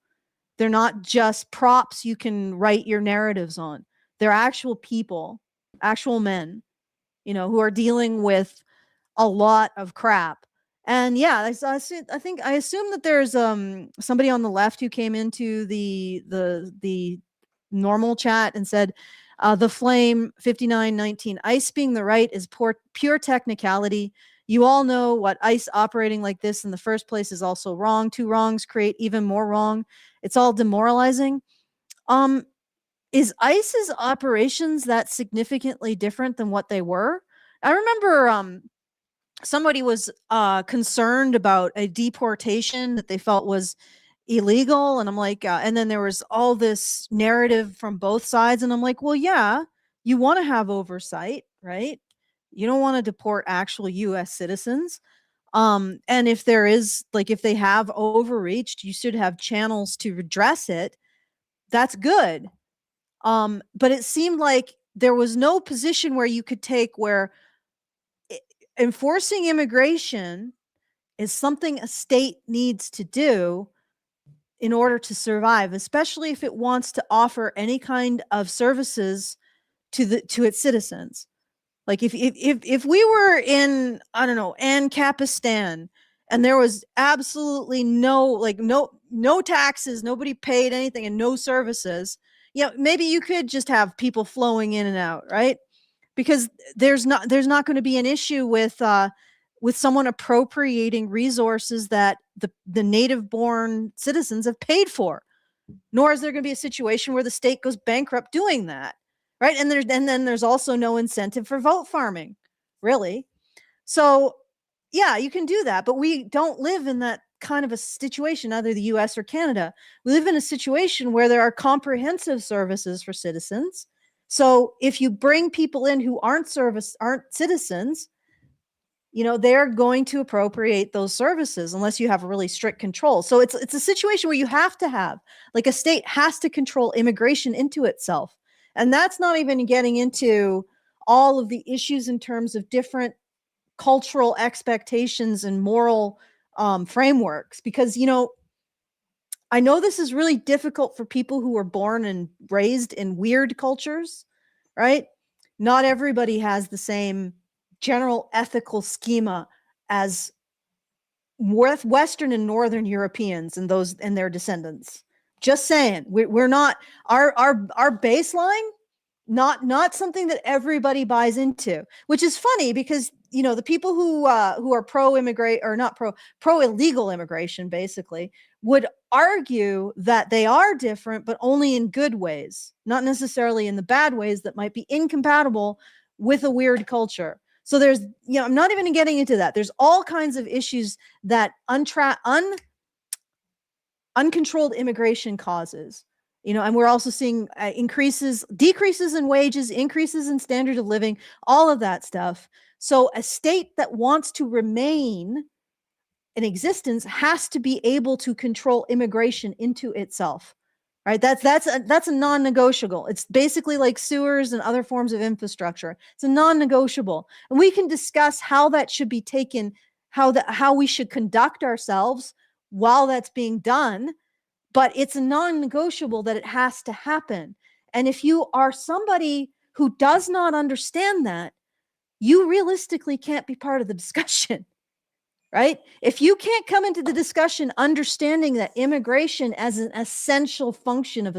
They're not just props you can write your narratives on. They're actual people, actual men, who are dealing with a lot of crap. And yeah, I assume that there's somebody on the left who came into the normal chat and said, the Flame 5919, ICE being the right is pure technicality. You all know what ICE operating like this in the first place is also wrong. Two wrongs create even more wrong. It's all demoralizing. Is ICE's operations that significantly different than what they were? I remember somebody was concerned about a deportation that they felt was illegal, and I'm like, and then there was all this narrative from both sides, and I'm like, well, yeah, you want to have oversight, right? You don't want to deport actual U.S. citizens. And if there is, like, if they have overreached, you should have channels to redress it. That's good. But it seemed like there was no position where you could take where enforcing immigration is something a state needs to do in order to survive, especially if it wants to offer any kind of services to its citizens. Like if we were in, I don't know, Ancapistan, and there was absolutely no taxes, nobody paid anything, and no services, maybe you could just have people flowing in and out, right? Because there's not going to be an issue with someone appropriating resources that the native born citizens have paid for. Nor is there going to be a situation where the state goes bankrupt doing that, right? And then there's also no incentive for vote farming, really. So yeah, you can do that, but we don't live in that kind of a situation, either the US or Canada. We live in a situation where there are comprehensive services for citizens. So if you bring people in who aren't citizens, they're going to appropriate those services unless you have really strict control. So it's a situation where you have to have, like, a state has to control immigration into itself. And that's not even getting into all of the issues in terms of different cultural expectations and moral frameworks, because, I know this is really difficult for people who were born and raised in weird cultures, right? Not everybody has the same general ethical schema as Western and Northern Europeans and their descendants. Just saying, we're not, our baseline, not something that everybody buys into, which is funny because, the people who are pro-immigrate, or not pro-illegal immigration, basically, would argue that they are different, but only in good ways, not necessarily in the bad ways that might be incompatible with a weird culture. So there's, I'm not even getting into that. There's all kinds of issues that uncontrolled immigration causes, and we're also seeing decreases in wages, increases in standard of living, all of that stuff. So a state that wants to remain in existence has to be able to control immigration into itself, right? That's a non-negotiable. It's basically like sewers and other forms of infrastructure. It's a non-negotiable, and we can discuss how that should be taken, how we should conduct ourselves while that's being done. But it's a non-negotiable that it has to happen. And if you are somebody who does not understand that, you realistically can't be part of the discussion, right? If you can't come into the discussion understanding that immigration as an essential function of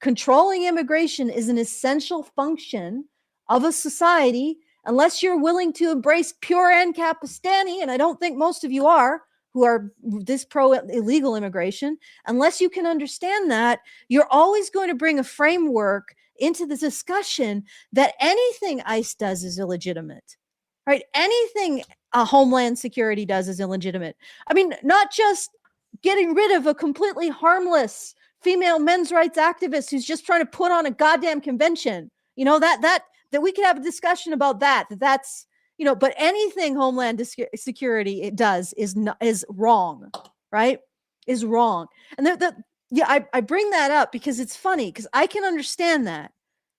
controlling immigration is an essential function of a society, unless you're willing to embrace pure Ancapistani, and I don't think most of you are, who are this pro illegal immigration, unless you can understand that, you're always going to bring a framework into the discussion that anything ICE does is illegitimate, right? Anything Homeland Security does is illegitimate. I mean, not just getting rid of a completely harmless female men's rights activist who's just trying to put on a goddamn convention. You know, that we could have a discussion about that's, you know, but anything Homeland Security it does is wrong, right? Is wrong. And I bring that up because it's funny, because I can understand that,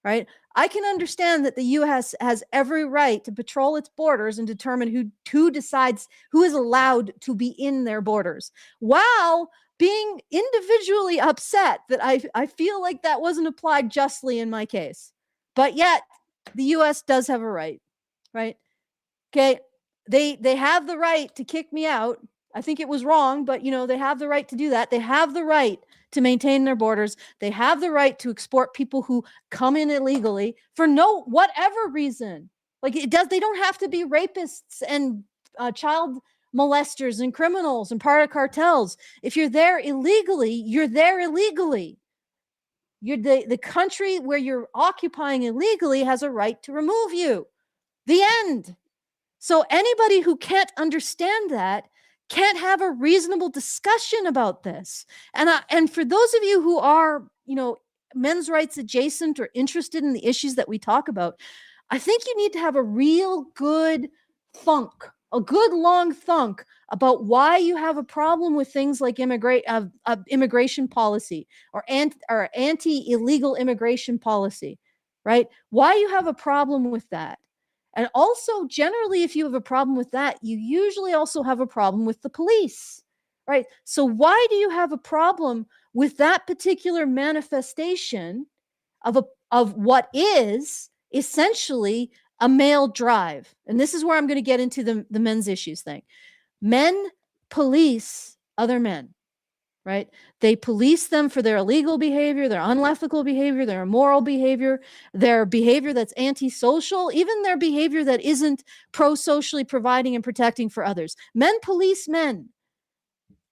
right? I can understand that the U.S. has every right to patrol its borders and determine who decides who is allowed to be in their borders, while being individually upset that I feel like that wasn't applied justly in my case. But yet the U.S. does have a right, right? Okay. They have the right to kick me out. I think it was wrong, but you know, they have the right to do that. They have the right to maintain their borders. They have the right to export people who come in illegally for whatever reason. Like they don't have to be rapists and child molesters and criminals and part of cartels. If you're there illegally, you're there illegally. You're the country where you're occupying illegally has a right to remove you. The end. So anybody who can't understand that can't have a reasonable discussion about this. And for those of you who are, you know, men's rights adjacent or interested in the issues that we talk about, I think you need to have a real good a good long thunk about why you have a problem with things like immigration policy or anti-illegal immigration policy, right? Why you have a problem with that. And also, generally, if you have a problem with that, you usually also have a problem with the police, right? So why do you have a problem with that particular manifestation of what is essentially a male drive? And this is where I'm going to get into the men's issues thing. Men police other men, right? They police them for their illegal behavior, their unethical behavior, their immoral behavior, their behavior that's antisocial, even their behavior that isn't pro-socially providing and protecting for others. Men police men.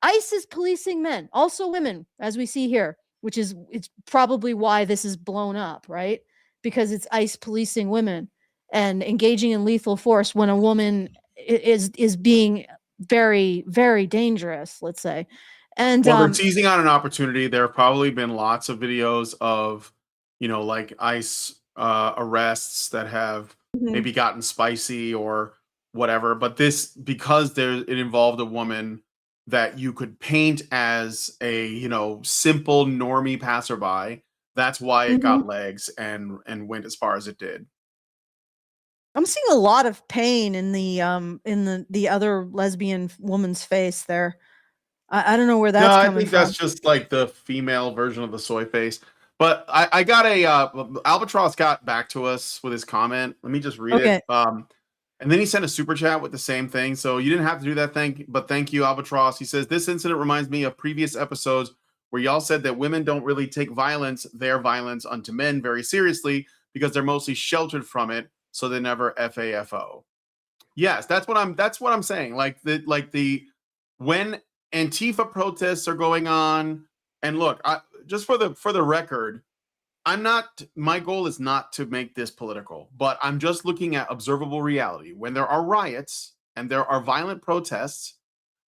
ICE is policing men, also women, as we see here, it's probably why this is blown up, right? Because it's ICE policing women and engaging in lethal force when a woman is being very, very dangerous, let's say. And well, they're teasing on an opportunity. There have probably been lots of videos of, you know, like ICE arrests that have maybe gotten spicy or whatever. But this, because it involved a woman that you could paint as a, you know, simple normie passerby, that's why it got legs and went as far as it did. I'm seeing a lot of pain in the other lesbian woman's face there. I don't know where that's coming from. I think that's just like the female version of the soy face. But I got Albatross got back to us with his comment. Let me just read it. And then he sent a super chat with the same thing. So you didn't have to do that thing, but thank you, Albatross. He says, this incident reminds me of previous episodes where y'all said that women don't really take their violence unto men very seriously because they're mostly sheltered from it. So they never FAFO. Yes, that's what I'm saying. When Antifa protests are going on, and look, just for the record, my goal is not to make this political, but I'm just looking at observable reality. When there are riots and there are violent protests,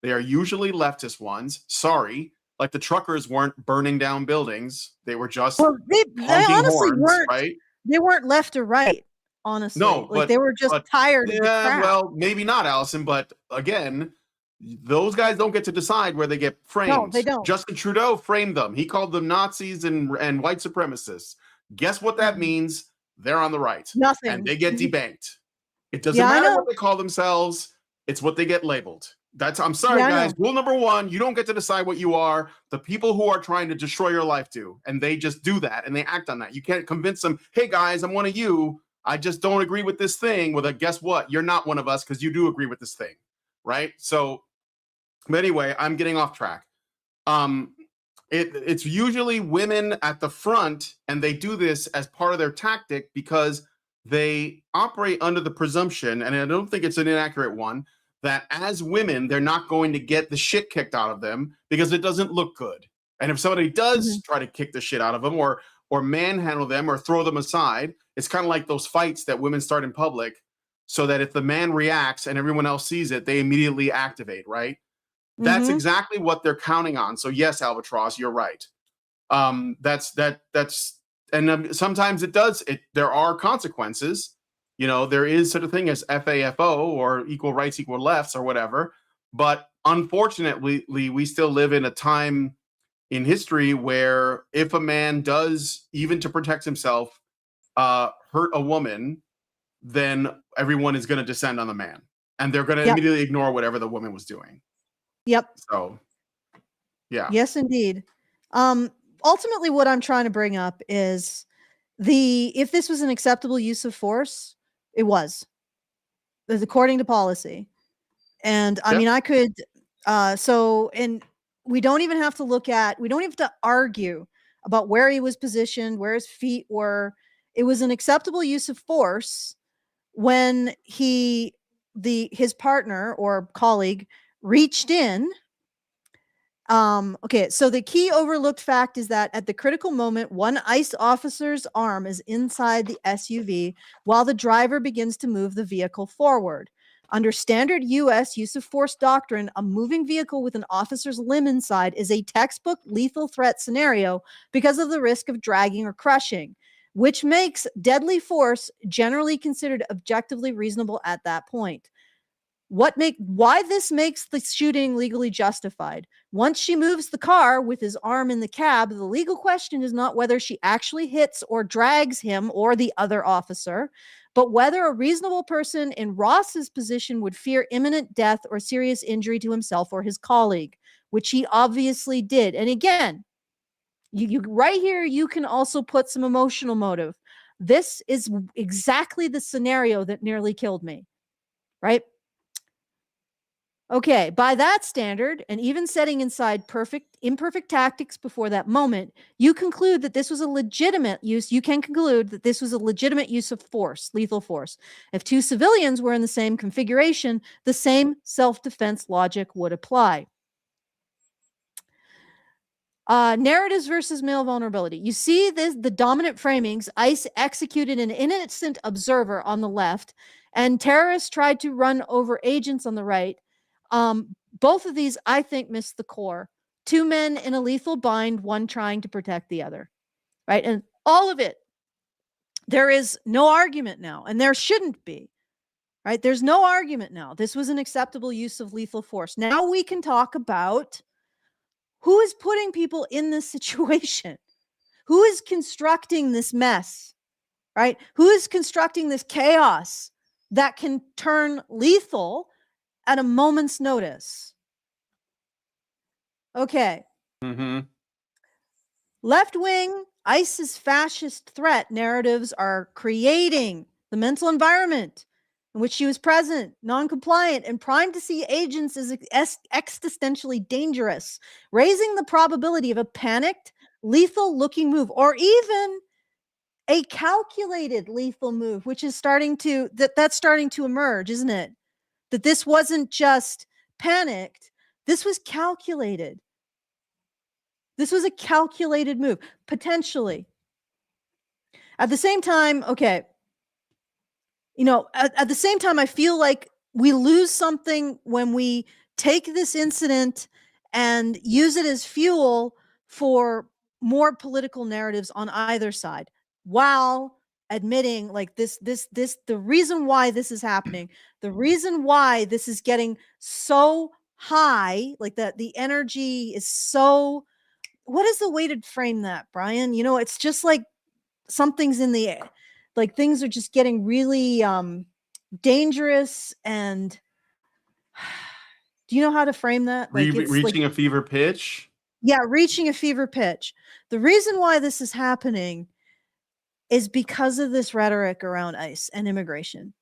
they are usually leftist ones. Sorry, like the truckers weren't burning down buildings. They were just they honestly horns, weren't, right? They weren't left or right, honestly. No, like they were just tired of the crap. Well, maybe not, Allison, but again, those guys don't get to decide where they get framed. No, they don't. Justin Trudeau framed them. He called them Nazis and white supremacists. Guess what that means? They're on the right. Nothing. And they get debanked. It doesn't matter what they call themselves. It's what they get labeled. I'm sorry, guys. Rule number one, you don't get to decide what you are. The people who are trying to destroy your life do. And they just do that and they act on that. You can't convince them, hey, guys, I'm one of you. I just don't agree with this thing. Well, guess what? You're not one of us because you do agree with this thing. Right? So, but anyway, I'm getting off track. It's usually women at the front, and they do this as part of their tactic because they operate under the presumption, and I don't think it's an inaccurate one, that as women, they're not going to get the shit kicked out of them because it doesn't look good. And if somebody does try to kick the shit out of them or manhandle them or throw them aside, it's kind of like those fights that women start in public, so that if the man reacts and everyone else sees it, they immediately activate, right? That's exactly what they're counting on. So yes, Albatross, you're right. That's and sometimes it does. There are consequences. You know, there is such a thing as FAFO, or equal rights, equal lefts, or whatever. But unfortunately, we still live in a time in history where if a man does, even to protect himself, hurt a woman, then everyone is going to descend on the man, and they're going to immediately ignore whatever the woman was doing. Yep. So, yeah. Yes, indeed. Ultimately, what I'm trying to bring up is if this was an acceptable use of force, it was, according to policy. And I mean, I could, and we don't even have to we don't have to argue about where he was positioned, where his feet were. It was an acceptable use of force when his partner or colleague reached in. Okay, so the key overlooked fact is that at the critical moment, one ICE officer's arm is inside the SUV while the driver begins to move the vehicle forward. Under standard U.S. use of force doctrine, a moving vehicle with an officer's limb inside is a textbook lethal threat scenario because of the risk of dragging or crushing, which makes deadly force generally considered objectively reasonable at that point. Why this makes the shooting legally justified? Once she moves the car with his arm in the cab, the legal question is not whether she actually hits or drags him or the other officer, but whether a reasonable person in Ross's position would fear imminent death or serious injury to himself or his colleague, which he obviously did. And again, you right here, you can also put some emotional motive. This is exactly the scenario that nearly killed me, right? Okay, by that standard, and even setting aside imperfect tactics before that moment, you conclude that this was a legitimate use. You can conclude that this was a legitimate use of force, lethal force. If two civilians were in the same configuration, the same self-defense logic would apply. Narratives versus male vulnerability. You see the dominant framings. ICE executed an innocent observer on the left, and terrorists tried to run over agents on the right. Both of these, I think, miss the core. Two men in a lethal bind, one trying to protect the other, right? And all of it, there is no argument now, and there shouldn't be, right? There's no argument now. This was an acceptable use of lethal force. Now we can talk about who is putting people in this situation, who is constructing this mess, right? Who is constructing this chaos that can turn lethal at a moment's notice. Okay. Left-wing ISIS fascist threat narratives are creating the mental environment in which she was present, non-compliant, and primed to see agents as existentially dangerous, raising the probability of a panicked, lethal-looking move, or even a calculated lethal move, which is starting to emerge, isn't it? That this wasn't just panicked. This was calculated. This was a calculated move, potentially. At the same time, okay, at the same time, I feel like we lose something when we take this incident and use it as fuel for more political narratives on either side, while admitting like the reason why this is happening, the reason why this is getting so high, like that the energy is so, what is the way to frame that, Brian? It's just like something's in the air, like things are just getting really dangerous. And do you know how to frame that? Like reaching a fever pitch. Yeah, reaching a fever pitch. The reason why this is happening is because of this rhetoric around ICE and immigration.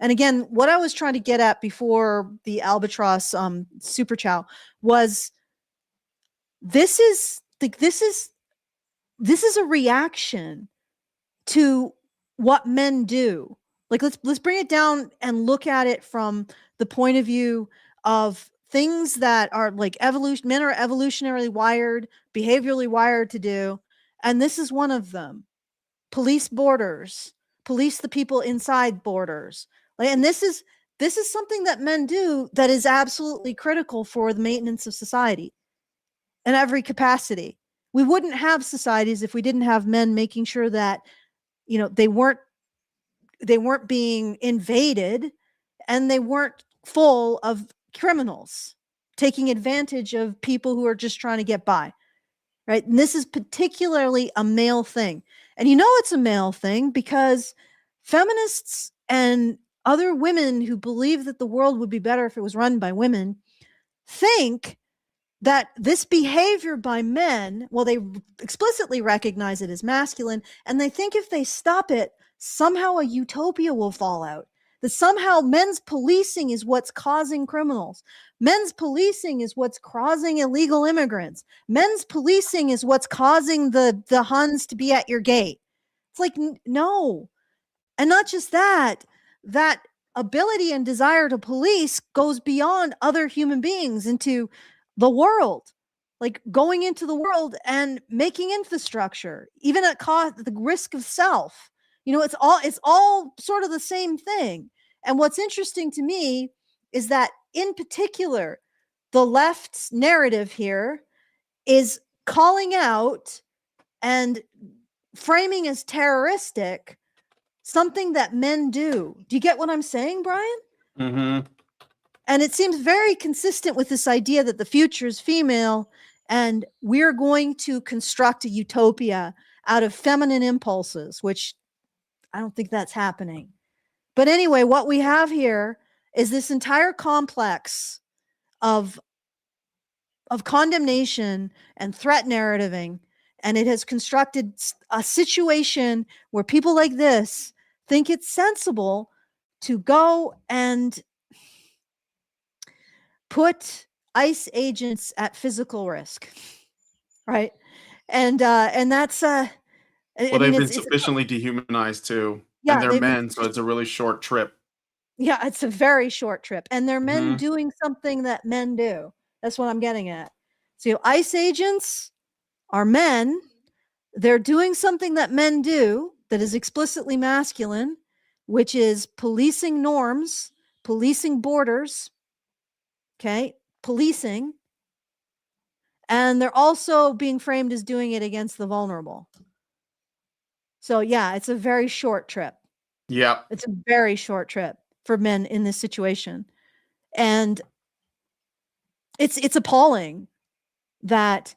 And again, what I was trying to get at before the Albatross super chow was this is a reaction to what men do. Like let's bring it down and look at it from the point of view of things that are like evolution. Men are evolutionarily wired, behaviorally wired to do. And this is one of them. Police borders, police the people inside borders. And this is something that men do that is absolutely critical for the maintenance of society in every capacity. We wouldn't have societies if we didn't have men making sure that, they weren't being invaded and they weren't full of criminals taking advantage of people who are just trying to get by. Right. And this is particularly a male thing. And it's a male thing because feminists and other women who believe that the world would be better if it was run by women think that this behavior by men, well, they explicitly recognize it as masculine, and they think if they stop it, somehow a utopia will fall out. That somehow men's policing is what's causing criminals. Men's policing is what's causing illegal immigrants. Men's policing is what's causing the Huns to be at your gate. It's like, no. And not just that ability and desire to police goes beyond other human beings into the world, like going into the world and making infrastructure, even at the risk of self. It's all sort of the same thing. And what's interesting to me is that in particular, the left's narrative here is calling out and framing as terroristic something that men do. Do you get what I'm saying, Brian? Mm-hmm. And it seems very consistent with this idea that the future is female and we're going to construct a utopia out of feminine impulses, which I don't think that's happening. But anyway, what we have here is this entire complex of condemnation and threat narrativing. And it has constructed a situation where people like this think it's sensible to go and put ICE agents at physical risk, right? And that's Well, they've been sufficiently dehumanized too, yeah, and they're men, so it's a really short trip. Yeah, it's a very short trip, and they're men doing something that men do. That's what I'm getting at. So ICE agents are men. They're doing something that men do that is explicitly masculine, which is policing norms, policing borders. Okay, policing. And they're also being framed as doing it against the vulnerable. So yeah, it's a very short trip. Yeah. It's a very short trip for men in this situation. And it's appalling that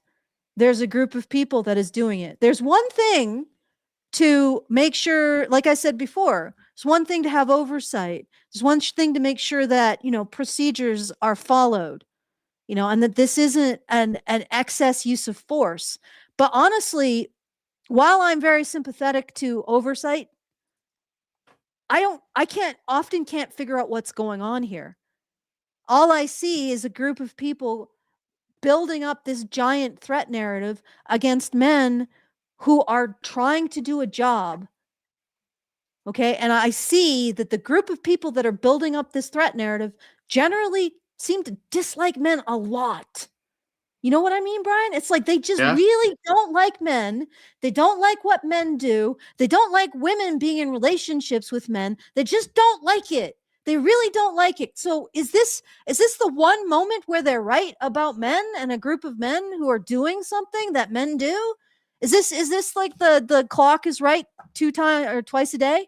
there's a group of people that is doing it. There's one thing to make sure, like I said before, it's one thing to have oversight. There's one thing to make sure that, procedures are followed. And that this isn't an excess use of force. But honestly, while I'm very sympathetic to oversight, I can't figure out what's going on here. All I see is a group of people building up this giant threat narrative against men who are trying to do a job. Okay. And I see that the group of people that are building up this threat narrative generally seem to dislike men a lot. You know what I mean, Brian? It's like they just really don't like men. They don't like what men do. They don't like women being in relationships with men. They just don't like it. They really don't like it. So is this the one moment where they're right about men and a group of men who are doing something that men do? Is this like the clock is right 2 times or twice a day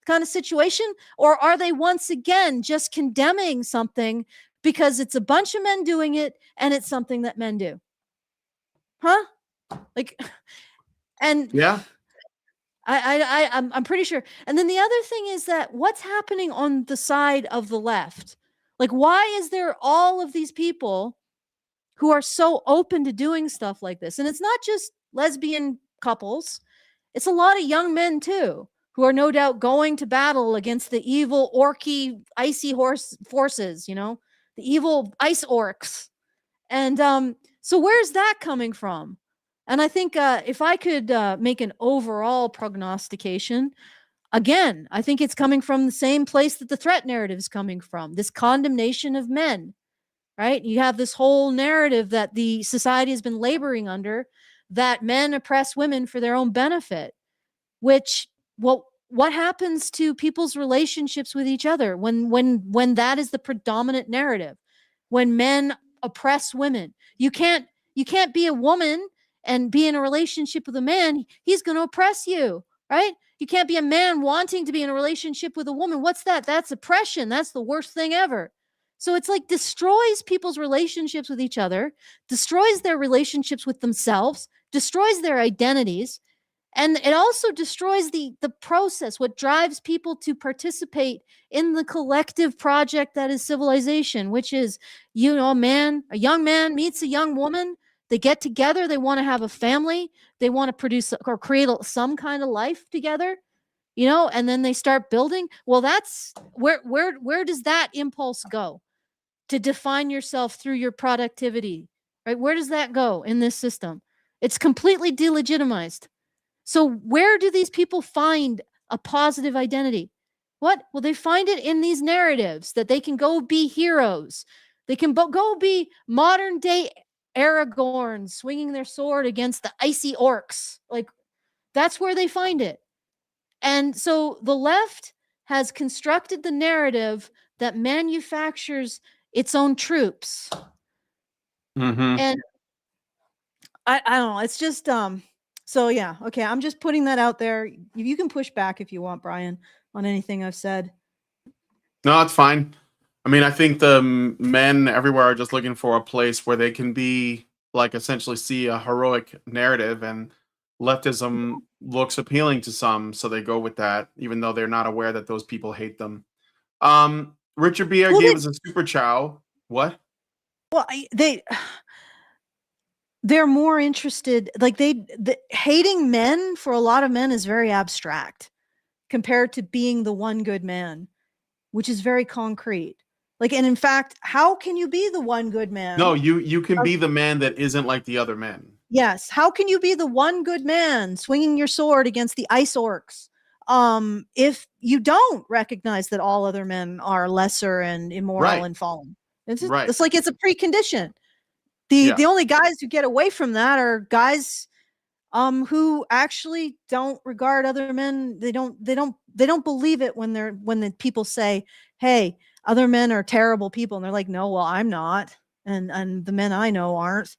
kind of situation? Or are they once again just condemning something because it's a bunch of men doing it and it's something that men do? Huh? Like, and yeah. I'm pretty sure. And then the other thing is that what's happening on the side of the left? Like, why is there all of these people who are so open to doing stuff like this? And it's not just lesbian couples. It's a lot of young men too, who are no doubt going to battle against the evil orky icy forces, the evil ice orcs. And so where's that coming from? And I think if I could make an overall prognostication, again, I think it's coming from the same place that the threat narrative is coming from, this condemnation of men, right? You have this whole narrative that the society has been laboring under, that men oppress women for their own benefit, which, well, what happens to people's relationships with each other when that is the predominant narrative? When men oppress women, you can't be a woman and be in a relationship with a man. He's going to oppress you, right? You can't be a man wanting to be in a relationship with a woman. What's that? That's oppression. That's the worst thing ever. So it's like destroys people's relationships with each other, destroys their relationships with themselves, destroys their identities. And it also destroys the process, what drives people to participate in the collective project that is civilization, which is, you know, a young man meets a young woman. They get together. They want to have a family. They want to produce or create some kind of life together, you know, and then they start building. Well, that's where does that impulse go? To define yourself through your productivity, right? Where does that go in this system? It's completely delegitimized. So where do these people find a positive identity? What? Well, they find it in these narratives that they can go be heroes. They can go be modern day Aragorn swinging their sword against the icy orcs. Like, that's where they find it. And so the left has constructed the narrative that manufactures its own troops. Mm-hmm. And I don't know. It's just so yeah, okay. I'm just putting that out there. You can push back if you want, Brian, on anything I've said. No, it's fine. I mean, I think the men everywhere are just looking for a place where they can be like essentially see a heroic narrative, and leftism looks appealing to some, so they go with that, even though they're not aware that those people hate them. Richard Bier Well, gave us a super chow. What? Well, they're more interested, like hating men for a lot of men is very abstract compared to being the one good man, which is very concrete. Like, and in fact, how can you be the one good man? No, you can be the man that isn't like the other men. Yes. How can you be the one good man swinging your sword against the ice orcs? If you don't recognize that all other men are lesser and immoral and fallen. It's like it's a precondition. The only guys who get away from that are guys who actually don't regard other men. They don't believe it when the people say, hey, other men are terrible people, and they're like, no, well, I'm not, and the men I know aren't,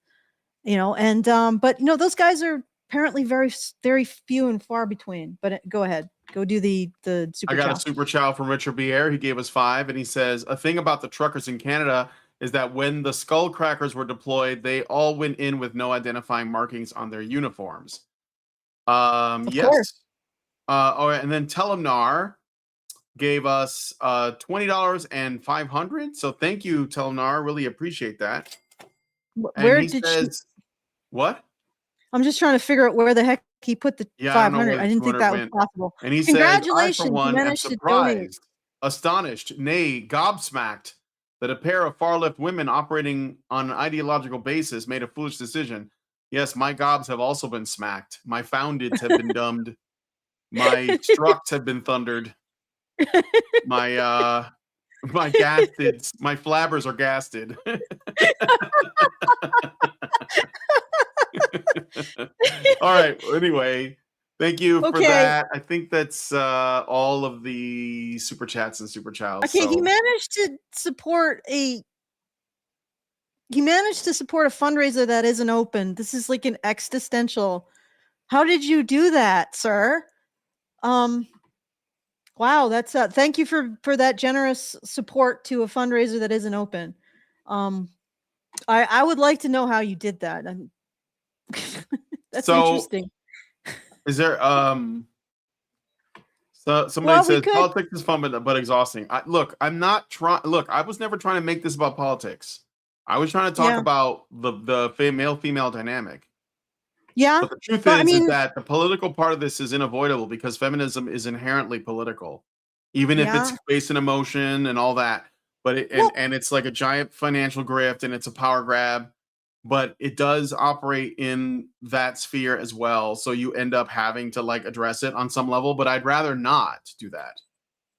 you know, and but you know, those guys are apparently very, very few and far between. But go ahead, go do the super I got chow. a super chow from Richard Bier. He gave us 5, and he says a thing about the truckers in Canada is that when the skull crackers were deployed, they all went in with no identifying markings on their uniforms. Yes. Course. All right, and then Telemnar gave us $20 and 500. So thank you, Telemnar. Really appreciate that. Where did says, she? What? I'm just trying to figure out where the heck he put the 500. I didn't think that was possible. And he Congratulations, says, I, for one, you am managed to donate. surprised, astonished, nay, gobsmacked that a pair of far-left women operating on an ideological basis made a foolish decision. Yes, my gobs have also been smacked. My foundeds have been dumbed. My structs have been thundered. My gasteds, my flabbers are gasted. All right. Anyway, thank you for that. I think that's all of the super chats and super chows. Okay, so. he managed to support a fundraiser that isn't open. This is like an existential. How did you do that, sir? Wow, that's thank you for that generous support to a fundraiser that isn't open. I would like to know how you did that. That's interesting. Is there so somebody says politics is fun but exhausting. I'm not trying. Look, I was never trying to make this about politics. I was trying to talk about the male-female dynamic. Yeah. But the truth is that the political part of this is unavoidable because feminism is inherently political, even if it's based in emotion and all that. But and it's like a giant financial grift and it's a power grab. but it does operate in that sphere as well. So you end up having to like address it on some level, but I'd rather not do that,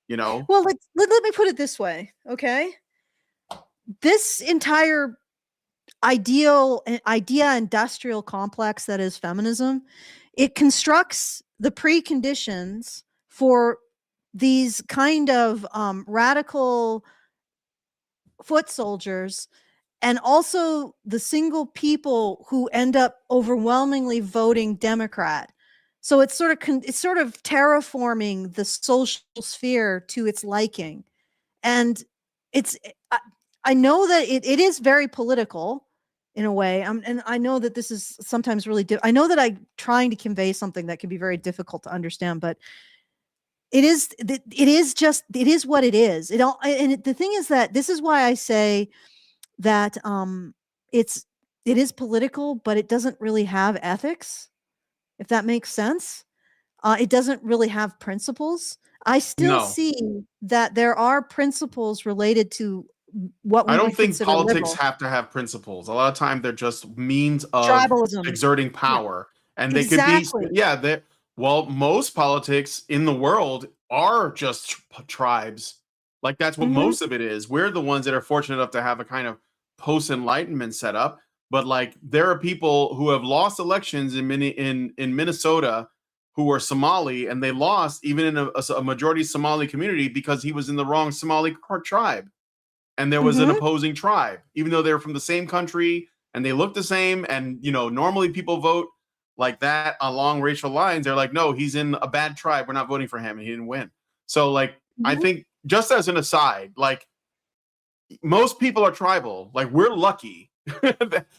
you know? Well, let me put it this way, okay? This entire idea industrial complex that is feminism, it constructs the preconditions for these kind of radical foot soldiers, and also the single people who end up overwhelmingly voting Democrat. So it's sort of terraforming the social sphere to its liking. And it's I know that it is very political in a way. And I know that this is sometimes really I know that I'm trying to convey something that can be very difficult to understand, but it is what it is. The thing is that this is why I say that it is political, but it doesn't really have ethics, if that makes sense. It doesn't really have principles. I still No. see that there are principles related to what we I don't would think consider politics liberal. have to have principles. A lot of time they're just means of Tribalism. exerting Yeah, power. And they could be, exactly. yeah, well, most politics in the world are just tribes. Like that's what Mhm. most of it is. We're the ones that are fortunate enough to have a kind of post-enlightenment setup. But like there are people who have lost elections in Minnesota who are Somali, and they lost even in a majority Somali community because he was in the wrong Somali tribe. And there was an Mhm. opposing tribe, even though they're from the same country and they look the same. And normally people vote like that along racial lines. They're like, no, he's in a bad tribe. We're not voting for him, and he didn't win. So, like, I Mhm. think just as an aside, like most people are tribal. Like we're lucky,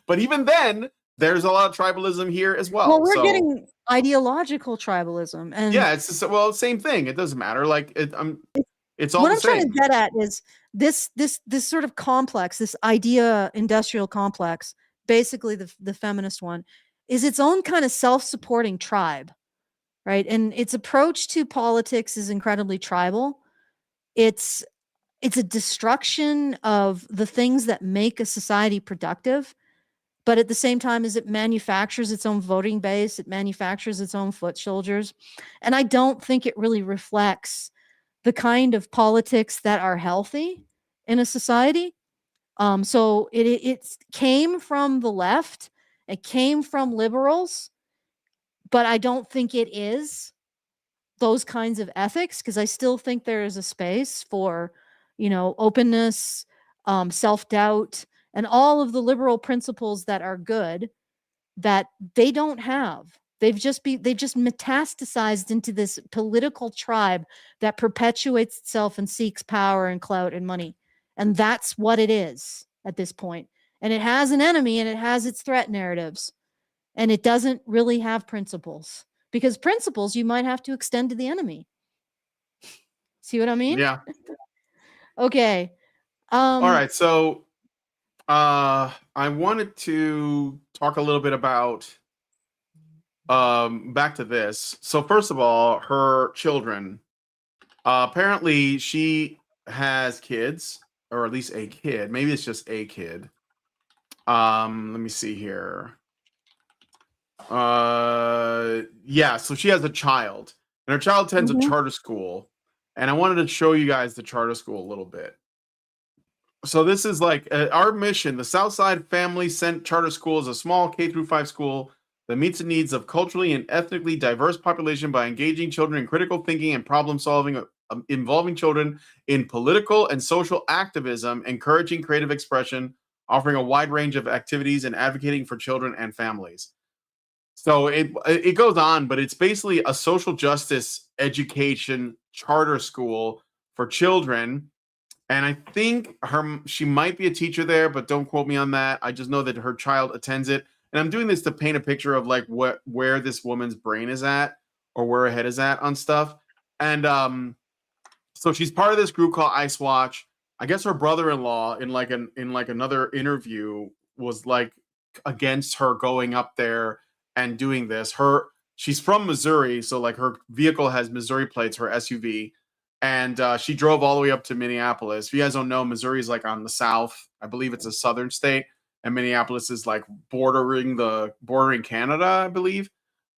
but even then, there's a lot of tribalism here as Well, well. we're So getting ideological tribalism, and yeah, it's just, well, same thing. It doesn't matter. Like it's all what the I'm trying to same. get at is this sort of complex, this idea industrial complex, basically the feminist one, is its own kind of self-supporting tribe, right? And its approach to politics is incredibly tribal. It's a destruction of the things that make a society productive, but at the same time as it manufactures its own voting base, it manufactures its own foot soldiers. And I don't think it really reflects the kind of politics that are healthy in a society. So it came from the left, it came from liberals, but I don't think it is those kinds of ethics, because I still think there is a space for, openness, self-doubt, and all of the liberal principles that are good that they don't have. They've just metastasized into this political tribe that perpetuates itself and seeks power and clout and money. And that's what it is at this point. And it has an enemy and it has its threat narratives. And it doesn't really have principles, because principles you might have to extend to the enemy. See what I mean? Yeah. Okay. All right. So I wanted to talk a little bit about back to this. So first of all, her children. Apparently she has kids, or at least a kid. Maybe it's just a kid. Let me see here. Yeah, so she has a child, and her child attends a Mhm. charter school, and I wanted to show you guys the charter school a little bit. So this is like our mission. The Southside Family Sent Charter School is a small K through 5 school that meets the needs of culturally and ethnically diverse population by engaging children in critical thinking and problem solving, involving children in political and social activism, encouraging creative expression, offering a wide range of activities, and advocating for children and families. So it goes on, but it's basically a social justice education charter school for children. And I think she might be a teacher there, but don't quote me on that. I just know that her child attends it. And I'm doing this to paint a picture of like where this woman's brain is at, or where her head is at on stuff. And so she's part of this group called Ice Watch. I guess her brother-in-law in like another interview was like against her going up there and doing this. She's from Missouri, so like her vehicle has Missouri plates, her SUV, and she drove all the way up to Minneapolis. If you guys don't know, Missouri is like on the south. I believe it's a southern state. and Minneapolis is like bordering Canada, I believe.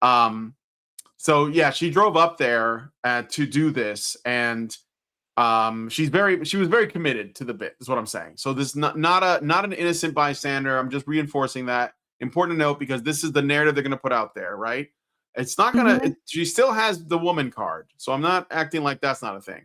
So yeah, she drove up there to do this, and she was very committed to the bit, is what I'm saying. So this is not an innocent bystander. I'm just reinforcing that. Important to note, because this is the narrative they're going to put out there, right? It's not gonna. She still has the woman card, so I'm not acting like that's not a thing.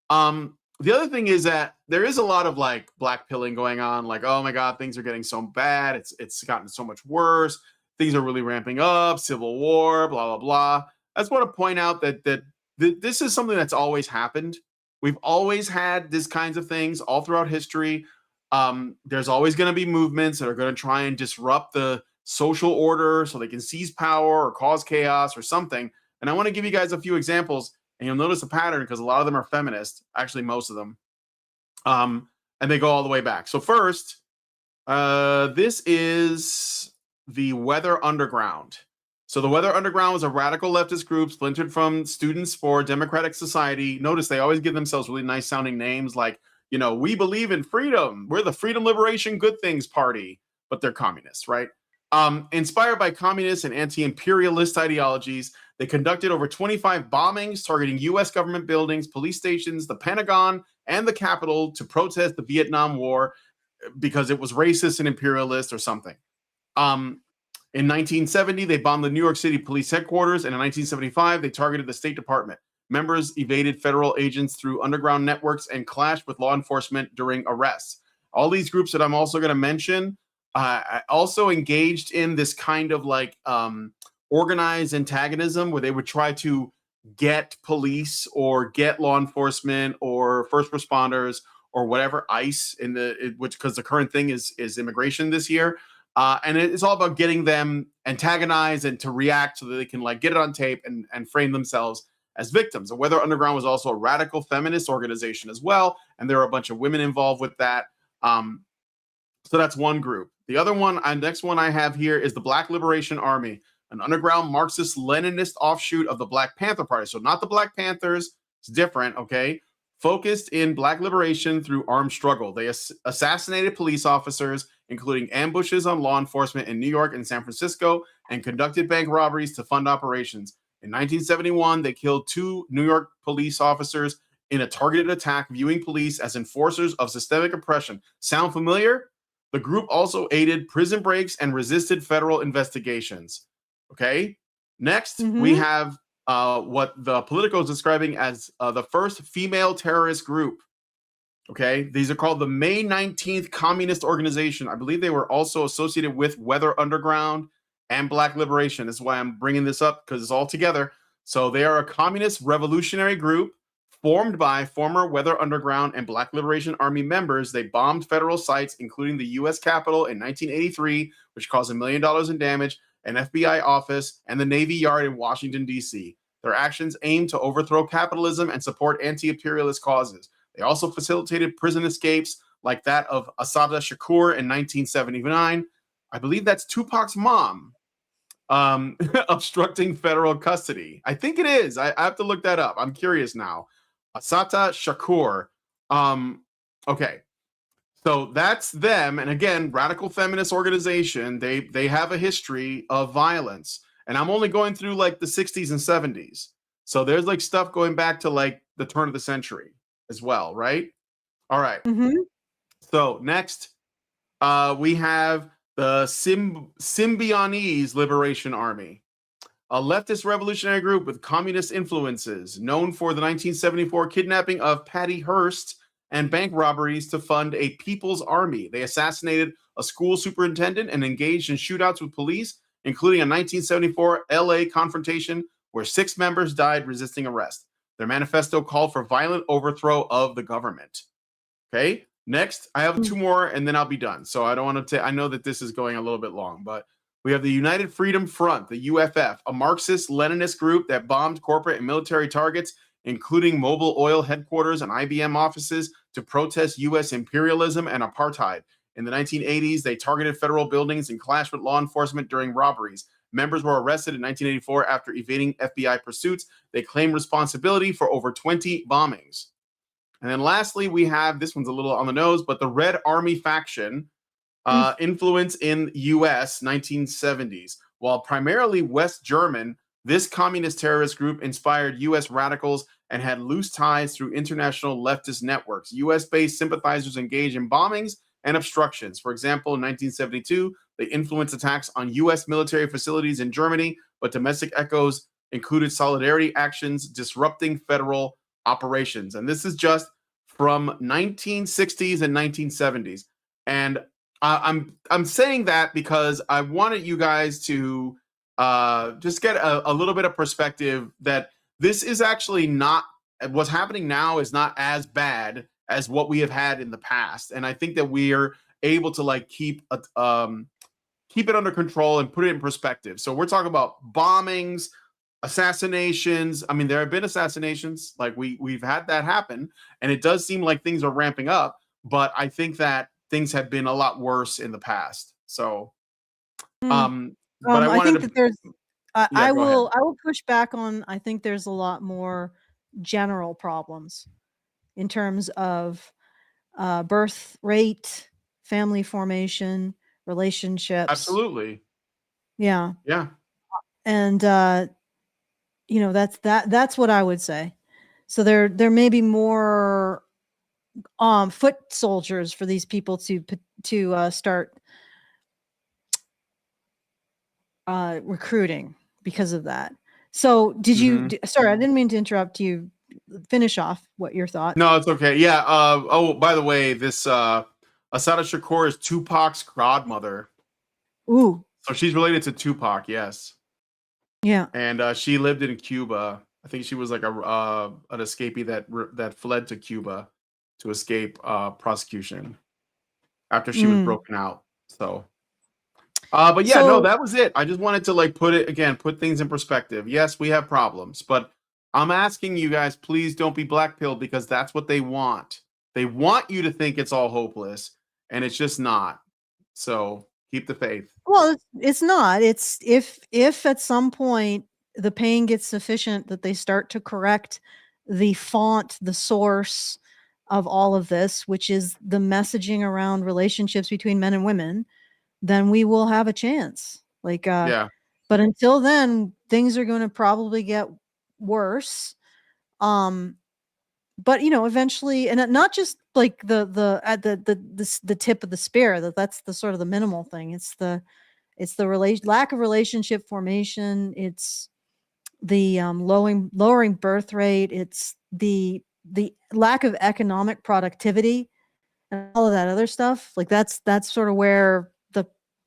The other thing is that there is a lot of like black pilling going on. Like, oh my God, things are getting so bad. It's gotten so much worse. Things are really ramping up. Civil war, blah blah blah. I just want to point out that this is something that's always happened. We've always had these kinds of things all throughout history. There's always going to be movements that are going to try and disrupt the social order so they can seize power or cause chaos or something. And I want to give you guys a few examples, and you'll notice a pattern because a lot of them are feminist, actually most of them. And they go all the way back. So first, this is the Weather Underground. So the Weather Underground was a radical leftist group splintered from Students for Democratic Society. Notice they always give themselves really nice sounding names like, you know, we believe in freedom. We're the Freedom, Liberation, Good Things Party, but they're communists, right? Inspired by communist and anti-imperialist ideologies, they conducted over 25 bombings targeting U.S. government buildings, police stations, the Pentagon, and the Capitol to protest the Vietnam War because it was racist and imperialist or something. In 1970, they bombed the New York City police headquarters, and in 1975, they targeted the State Department. Members evaded federal agents through underground networks and clashed with law enforcement during arrests. All these groups that I'm also going to mention also engaged in this kind of like organized antagonism where they would try to get police or get law enforcement or first responders or whatever, ICE, which because the current thing is immigration this year. And it's all about getting them antagonized and to react so that they can like get it on tape and frame themselves as victims. The Weather Underground was also a radical feminist organization as well, and there are a bunch of women involved with that. So that's one group. The other one, next one I have here is the Black Liberation Army, an underground Marxist-Leninist offshoot of the Black Panther Party. So not the Black Panthers, it's different, okay? Focused in Black liberation through armed struggle. They assassinated police officers, including ambushes on law enforcement in New York and San Francisco, and conducted bank robberies to fund operations. In 1971, they killed 2 New York police officers in a targeted attack, viewing police as enforcers of systemic oppression. Sound familiar? The group also aided prison breaks and resisted federal investigations. Okay. Next, we have what the Politico is describing as the first female terrorist group. Okay. These are called the May 19th Communist Organization. I believe they were also associated with Weather Underground and Black Liberation. That's why I'm bringing this up, because it's all together. So they are a communist revolutionary group formed by former Weather Underground and Black Liberation Army members. They bombed federal sites, including the U.S. Capitol in 1983, which caused $1 million in damage, an FBI office, and the Navy Yard in Washington, D.C. Their actions aimed to overthrow capitalism and support anti-imperialist causes. They also facilitated prison escapes like that of Assata Shakur in 1979. I believe that's Tupac's mom, obstructing federal custody. I think it is. I have to look that up. I'm curious now. Assata Shakur. Okay. So that's them. And again, radical feminist organization. They have a history of violence. And I'm only going through like the 60s and 70s. So there's like stuff going back to like the turn of the century as well, right? All right. So next, we have the Symbionese Liberation Army, a leftist revolutionary group with communist influences, known for the 1974 kidnapping of Patty Hearst and bank robberies to fund a people's army. They assassinated a school superintendent and engaged in shootouts with police, including a 1974 LA confrontation where 6 members died resisting arrest. Their manifesto called for violent overthrow of the government. Okay, next, I have 2 more and then I'll be done. So I don't want to I know that this is going a little bit long, but we have the United Freedom Front, the UFF, a Marxist-Leninist group that bombed corporate and military targets, including Mobil Oil headquarters and IBM offices, to protest U.S. imperialism and apartheid. In the 1980s, they targeted federal buildings and clashed with law enforcement during robberies. Members were arrested in 1984 after evading FBI pursuits. They claimed responsibility for over 20 bombings. And then lastly, we have, this one's a little on the nose, but the Red Army faction. Influence in U.S. 1970s. While primarily West German, this communist terrorist group inspired U.S. radicals and had loose ties through international leftist networks. U.S.-based sympathizers engaged in bombings and obstructions. For example, in 1972, they influenced attacks on U.S. military facilities in Germany, but domestic echoes included solidarity actions disrupting federal operations. And this is just from 1960s and 1970s. And I'm saying that because I wanted you guys to just get a little bit of perspective that this is actually not what's happening now is not as bad as what we have had in the past, and I think that we are able to like keep it under control and put it in perspective. So we're talking about bombings, assassinations. I mean, there have been assassinations, like we've had that happen, and it does seem like things are ramping up. But I think that things have been a lot worse in the past. So, but I I wanted think to. that there's. Yeah, I go ahead. will push back on. I think there's a lot more general problems in terms of birth rate, family formation, relationships. Absolutely. Yeah. Yeah. And that's what I would say. So there may be more foot soldiers for these people to start recruiting because of that. So did you sorry, I didn't mean to interrupt you. Finish off what your thought. No, it's okay. Yeah. Oh, by the way, this Asada Shakur is Tupac's godmother. Ooh. So she's related to Tupac. Yes. Yeah. And she lived in Cuba. I think she was like an escapee that fled to Cuba to escape prosecution after she was broken out. So, but yeah, no, that was it. I just wanted to like put things in perspective. Yes, we have problems, but I'm asking you guys, please don't be blackpilled because that's what they want. They want you to think it's all hopeless, and it's just not. So keep the faith. Well, it's not. It's if at some point the pain gets sufficient that they start to correct the font, the source of all of this, which is the messaging around relationships between men and women, then we will have a chance. Like, Yeah. But until then, things are going to probably get worse. But eventually, and not just like the tip of the spear. That's the sort of the minimal thing. It's the lack of relationship formation. It's the lowering birth rate. It's the lack of economic productivity and all of that other stuff. Like that's sort of where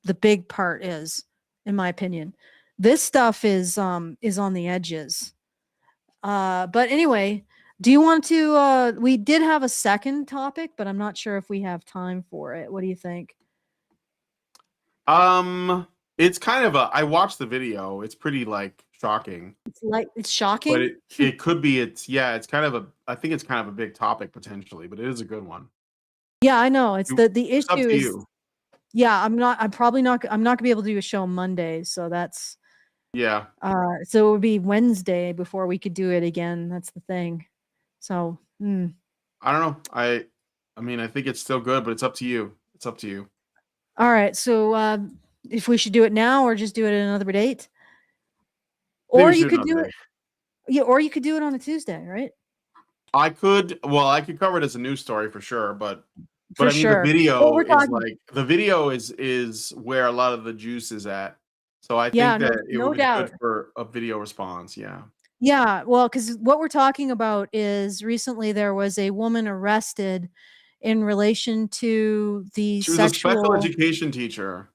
the big part is, in my opinion. This stuff is on the edges. But anyway, do you want to we did have a second topic, but I'm not sure if we have time for it. What do you think? It's kind of I watched the video. It's pretty like shocking. It's shocking. But it could be it's kind of I think it's kind of a big topic potentially, but it is a good one. Yeah, I know. It's the It's up issue to is you. yeah, I'm not gonna be able to do a show Monday, so that's Yeah. so it would be Wednesday before we could do it again. That's the thing. So I don't know. I mean I think it's still good, but it's up to you. It's up to you. All right. So if we should do it now or just do it at another date? Or you could do it. Yeah, or you could do it on a Tuesday, right? I could cover it as a news story for sure, but For I mean sure. the video is where a lot of the juice is at. So I think that it would be good for a video response. Yeah. Yeah. Well, because what we're talking about is recently there was a woman arrested in relation to the She was a special education teacher.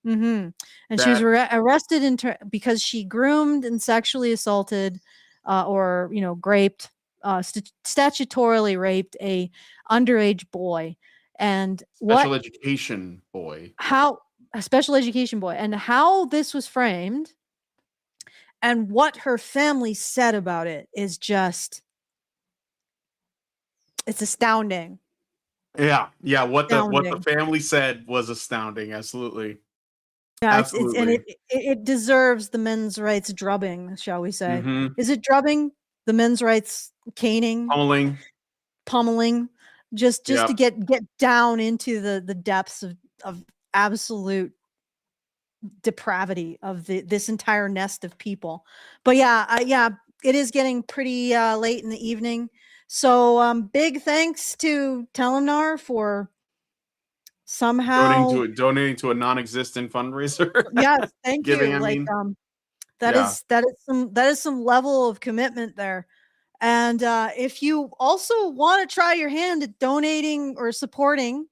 And she was arrested because she groomed and sexually assaulted or raped statutorily raped a underage boy. And special education boy. A special education boy, and how this was framed and what her family said about it is just it's astounding. Yeah. What the family said was astounding. Absolutely. Yeah, absolutely. It deserves the men's rights drubbing, shall we say? Is it drubbing? The men's rights caning, pummeling, just to get down into the depths of absolute depravity of this entire nest of people. But yeah, it is getting pretty late in the evening. So big thanks to Telemnar for somehow donating to a non-existent fundraiser. yes, thank Giving, you. I Like mean, that yeah. is some level of commitment there. And if you also want to try your hand at donating or supporting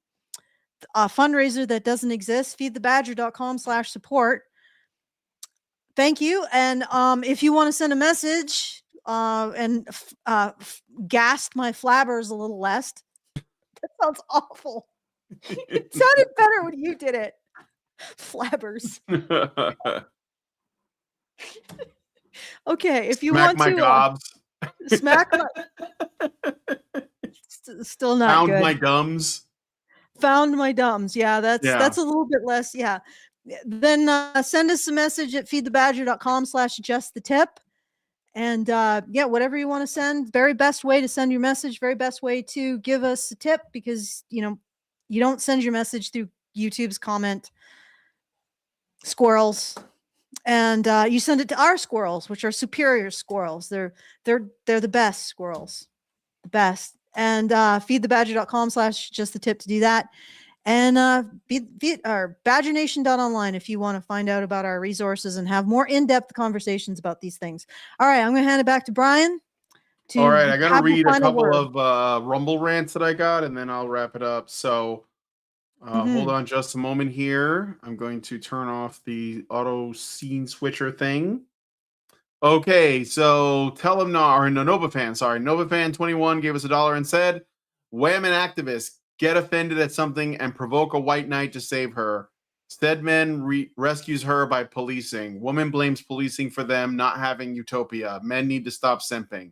a fundraiser that doesn't exist, feedthebadger.com/support. Thank you. And if you want to send a message and gast my flabbers a little less, that sounds awful. It sounded better when you did it. Flabbers. Okay, if you Smack want my to gobs. smack my still not Found good. my gums. Found my dumbs. Yeah, that's Yeah. a little bit less. Yeah. Then send us a message at feedthebadger.com/justthetip. And yeah, whatever you want to send, very best way to send your message, very best way to give us a tip, because you don't send your message through YouTube's comment squirrels, and you send it to our squirrels, which are superior squirrels. They're the best squirrels, the best. And feedthebadger.com/justthetip to do that. And badgernation.online if you want to find out about our resources and have more in-depth conversations about these things. All right, I'm going to hand it back to Brian. All right, I got to read a couple word. of Rumble rants that I got, and then I'll wrap it up. So hold on just a moment here. I'm going to turn off the auto scene switcher thing. Okay, so Novafan21 gave us $1 and said, "Women activists get offended at something and provoke a white knight to save her. Stedman rescues her by policing. Woman blames policing for them not having utopia. Men need to stop simping."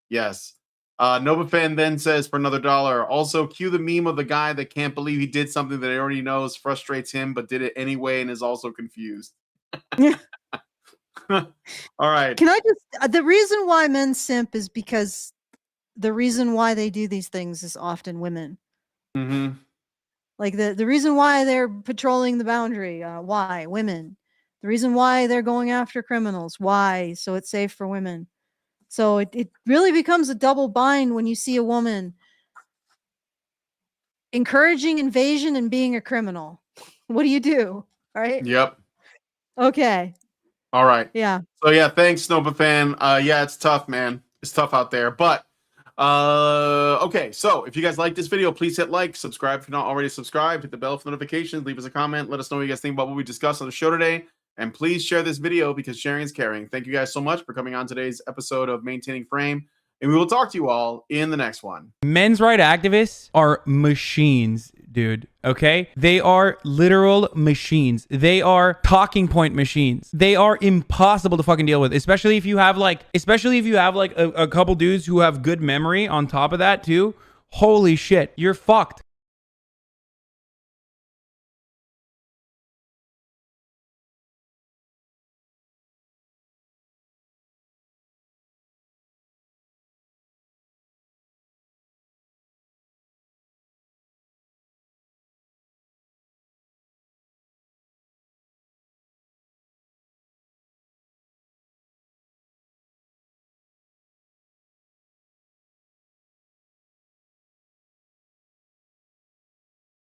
Yes. Novafan then says for another $1, also cue the meme of the guy that can't believe he did something that he already knows frustrates him, but did it anyway and is also confused. All right. Can I just the reason why men simp is because the reason why they do these things is often women. Mm-hmm. Like the reason why they're patrolling the boundary, why? Women. The reason why they're going after criminals, why? So it's safe for women. So it really becomes a double bind when you see a woman encouraging invasion and being a criminal. What do? Right? Yep. Okay. All right. Yeah. So yeah, thanks, Novafan. Yeah, it's tough, man. It's tough out there. But okay, so if you guys like this video, please hit like, subscribe if you're not already subscribed, hit the bell for notifications, leave us a comment, let us know what you guys think about what we discussed on the show today, and please share this video because sharing is caring. Thank you guys so much for coming on today's episode of Maintaining Frame, and we will talk to you all in the next one. Men's rights activists are machines, dude. Okay? They are literal machines. They are talking point machines. They are impossible to fucking deal with, especially if you have like a couple dudes who have good memory on top of that too. Holy shit, you're fucked.